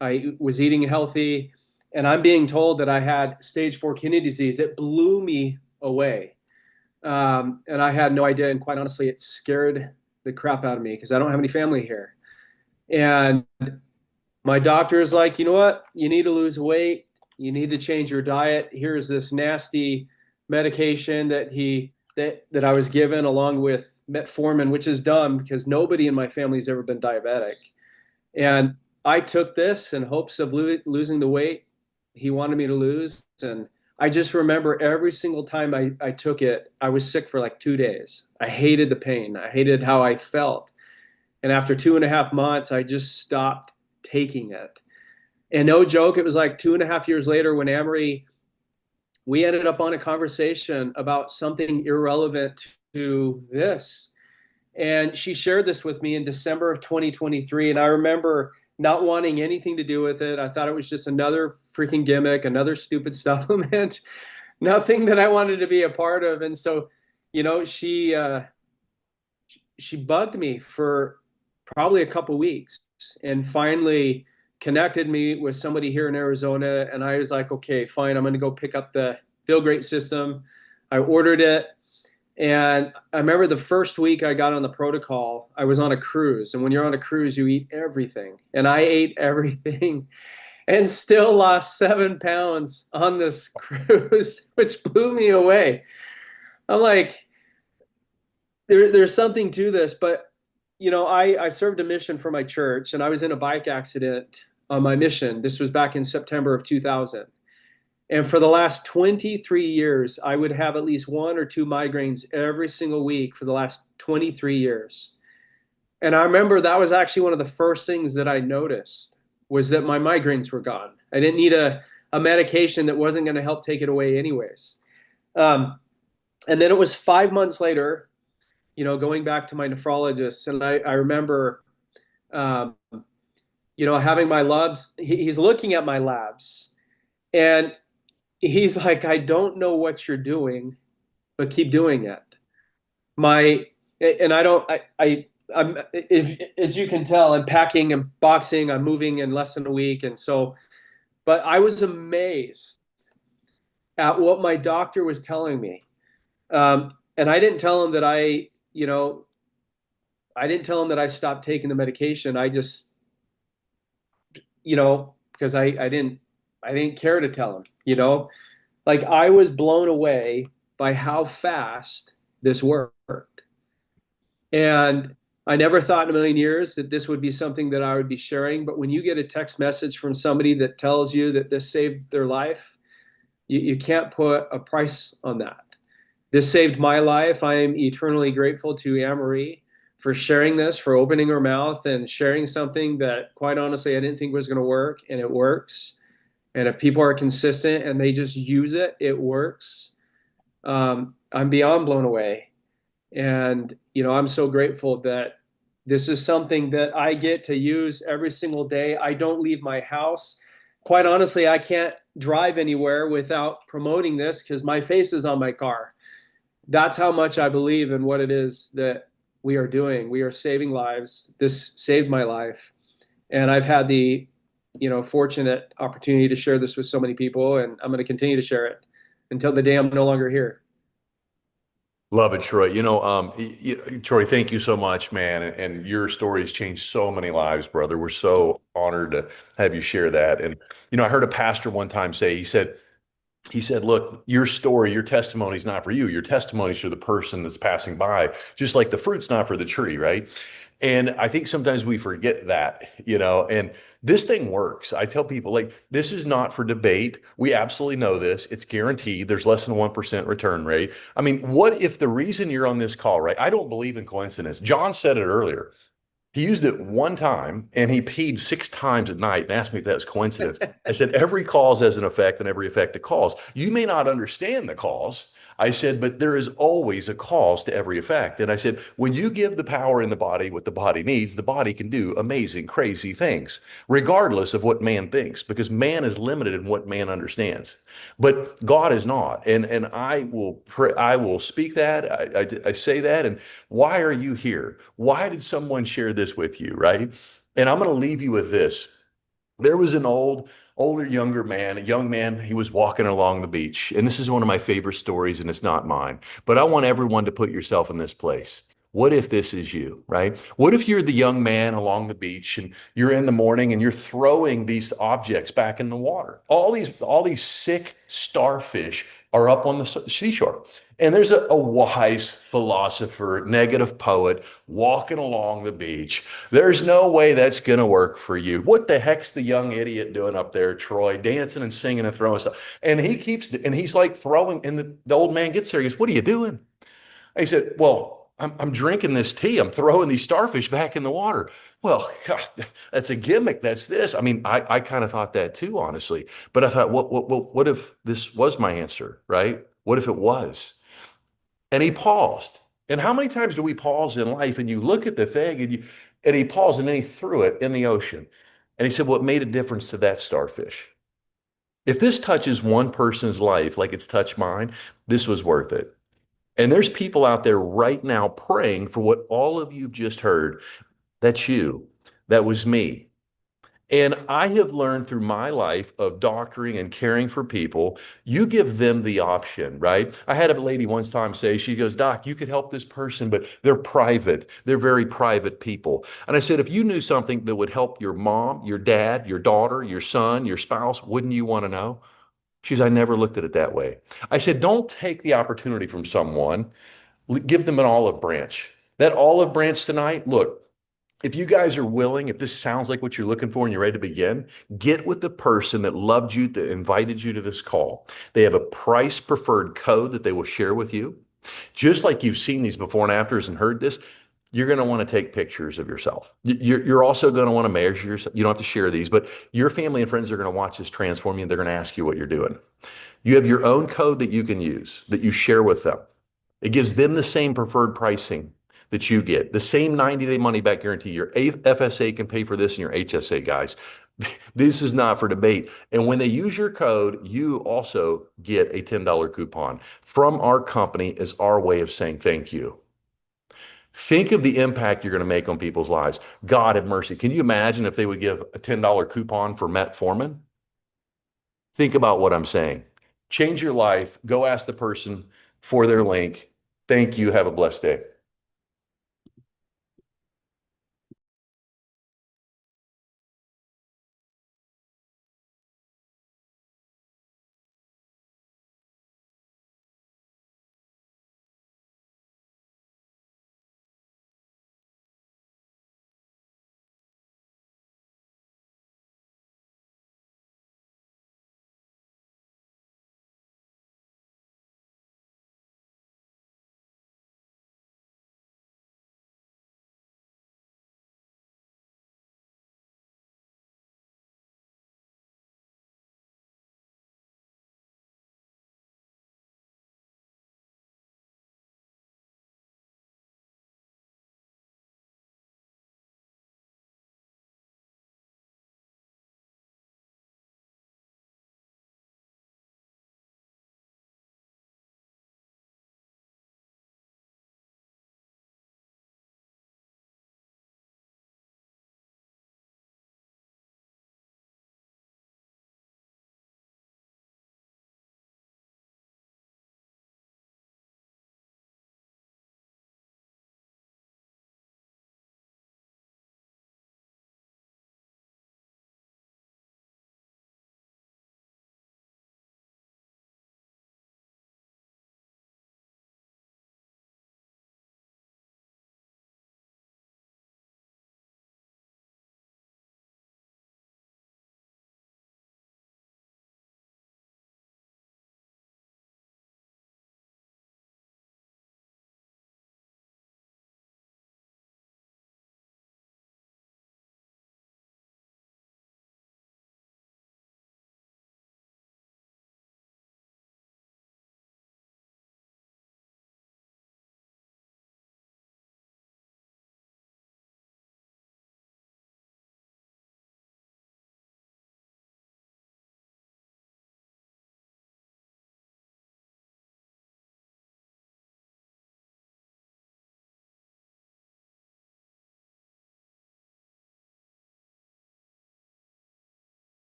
[SPEAKER 8] I was eating healthy, and I'm being told that I had stage 4 kidney disease. It blew me away. And I had no idea. And quite honestly, it scared the crap out of me because I don't have any family here. And my doctor is like, you know what? You need to lose weight. You need to change your diet. Here's this nasty medication that I was given along with metformin, which is dumb because nobody in my family has ever been diabetic. And I took this in hopes of losing the weight he wanted me to lose. And I just remember every single time I took it, I was sick for like 2 days. I hated the pain. I hated how I felt. And after 2.5 months, I just stopped taking it. And no joke, it was like 2.5 years later when Amory, we ended up on a conversation about something irrelevant to this. And she shared this with me in December of 2023. And I remember not wanting anything to do with it. I thought it was just another freaking gimmick, another stupid supplement, nothing that I wanted to be a part of. And so, she bugged me for probably a couple weeks and finally connected me with somebody here in Arizona. And I was like, okay, fine, I'm going to go pick up the Feel Great system. I ordered it. And I remember the first week I got on the protocol, I was on a cruise. And when you're on a cruise, you eat everything. And I ate everything and still lost 7 pounds on this cruise, which blew me away. I'm like, there's something to this. But I served a mission for my church, and I was in a bike accident on my mission. This was back in September of 2000. And for the last 23 years, I would have at least one or two migraines every single week for the last 23 years. And I remember that was actually one of the first things that I noticed was that my migraines were gone. I didn't need a medication that wasn't going to help take it away anyways. And then it was 5 months later, going back to my nephrologist, and I remember, having my labs. He's looking at my labs, and he's like, "I don't know what you're doing, but keep doing it." And I don't, I'm, if, as you can tell, I'm packing and boxing. I'm moving in less than a week, and so, but I was amazed at what my doctor was telling me. And I didn't tell him that I didn't tell him that I stopped taking the medication. I just, because I didn't care to tell him, like I was blown away by how fast this worked. And I never thought in a million years that this would be something that I would be sharing. But when you get a text message from somebody that tells you that this saved their life, you can't put a price on that. This saved my life. I am eternally grateful to Anne-Marie for sharing this, for opening her mouth and sharing something that, quite honestly, I didn't think was going to work, and it works. And if people are consistent and they just use it, it works. I'm beyond blown away. And, I'm so grateful that this is something that I get to use every single day. I don't leave my house. Quite honestly, I can't drive anywhere without promoting this because my face is on my car. That's how much I believe in what it is that we are doing. We are saving lives. This saved my life. And I've had the, fortunate opportunity to share this with so many people, and I'm going to continue to share it until the day I'm no longer here.
[SPEAKER 2] Love it, Troy. Troy, thank you so much, man. And your story has changed so many lives, brother. We're so honored to have you share that. And, I heard a pastor one time say, he said, look, your story, your testimony is not for you. Your testimony is for the person that's passing by, just like the fruit's not for the tree, right? And I think sometimes we forget that, and this thing works. I tell people, like, this is not for debate. We absolutely know this. It's guaranteed. There's less than 1% return rate. I mean, what if the reason you're on this call, right? I don't believe in coincidence. John said it earlier. He used it one time and he peed 6 times at night and asked me if that was coincidence. I said, every cause has an effect and every effect a cause. You may not understand the cause. I said, but there is always a cause to every effect. And I said, when you give the power in the body what the body needs, the body can do amazing, crazy things, regardless of what man thinks, because man is limited in what man understands. But God is not. And I will speak that. I say that. And why are you here? Why did someone share this with you, right? And I'm going to leave you with this. There was an older, younger man, a young man, he was walking along the beach. And this is one of my favorite stories, and it's not mine. But I want everyone to put yourself in this place. What if this is you, right? What if you're the young man along the beach and you're in the morning and you're throwing these objects back in the water? All these sick starfish are up on the seashore. And there's a wise philosopher, negative poet walking along the beach. There's no way that's going to work for you. What the heck's the young idiot doing up there, Troy, dancing and singing and throwing stuff? And he's like throwing, and the old man gets there. He goes, what are you doing? He said, well, I'm drinking this tea. I'm throwing these starfish back in the water. Well, God, that's a gimmick. That's this. I mean, I kind of thought that too, honestly. But I thought, what if this was my answer, right? What if it was? And he paused. And how many times do we pause in life and you look at the thing and he paused and then he threw it in the ocean. And he said, what made a difference to that starfish? If this touches one person's life like it's touched mine, this was worth it. And there's people out there right now praying for what all of you've just heard. That's you. That was me. And I have learned through my life of doctoring and caring for people, you give them the option, right? I had a lady once time say, she goes, Doc, you could help this person, but they're private. They're very private people. And I said, if you knew something that would help your mom, your dad, your daughter, your son, your spouse, wouldn't you want to know? She says, I never looked at it that way. I said, don't take the opportunity from someone. Give them an olive branch. That olive branch tonight, look, If you guys are willing, if this sounds like what you're looking for and you're ready to begin, get with the person that loved you, that invited you to this call. They have a price preferred code that they will share with you. Just like you've seen these before and afters and heard this, you're going to want to take pictures of yourself. You're also going to want to measure yourself. You don't have to share these, but your family and friends are going to watch this transform you. And they're going to ask you what you're doing. You have your own code that you can use, that you share with them. It gives them the same preferred pricing that you get, the same 90-day money back guarantee. Your FSA can pay for this and your HSA, guys. This is not for debate. And when they use your code, you also get a $10 coupon from our company as our way of saying thank you. Think of the impact you're going to make on people's lives. God have mercy. Can you imagine if they would give a $10 coupon for metformin? Think about what I'm saying. Change your life. Go ask the person for their link. Thank you. Have a blessed day.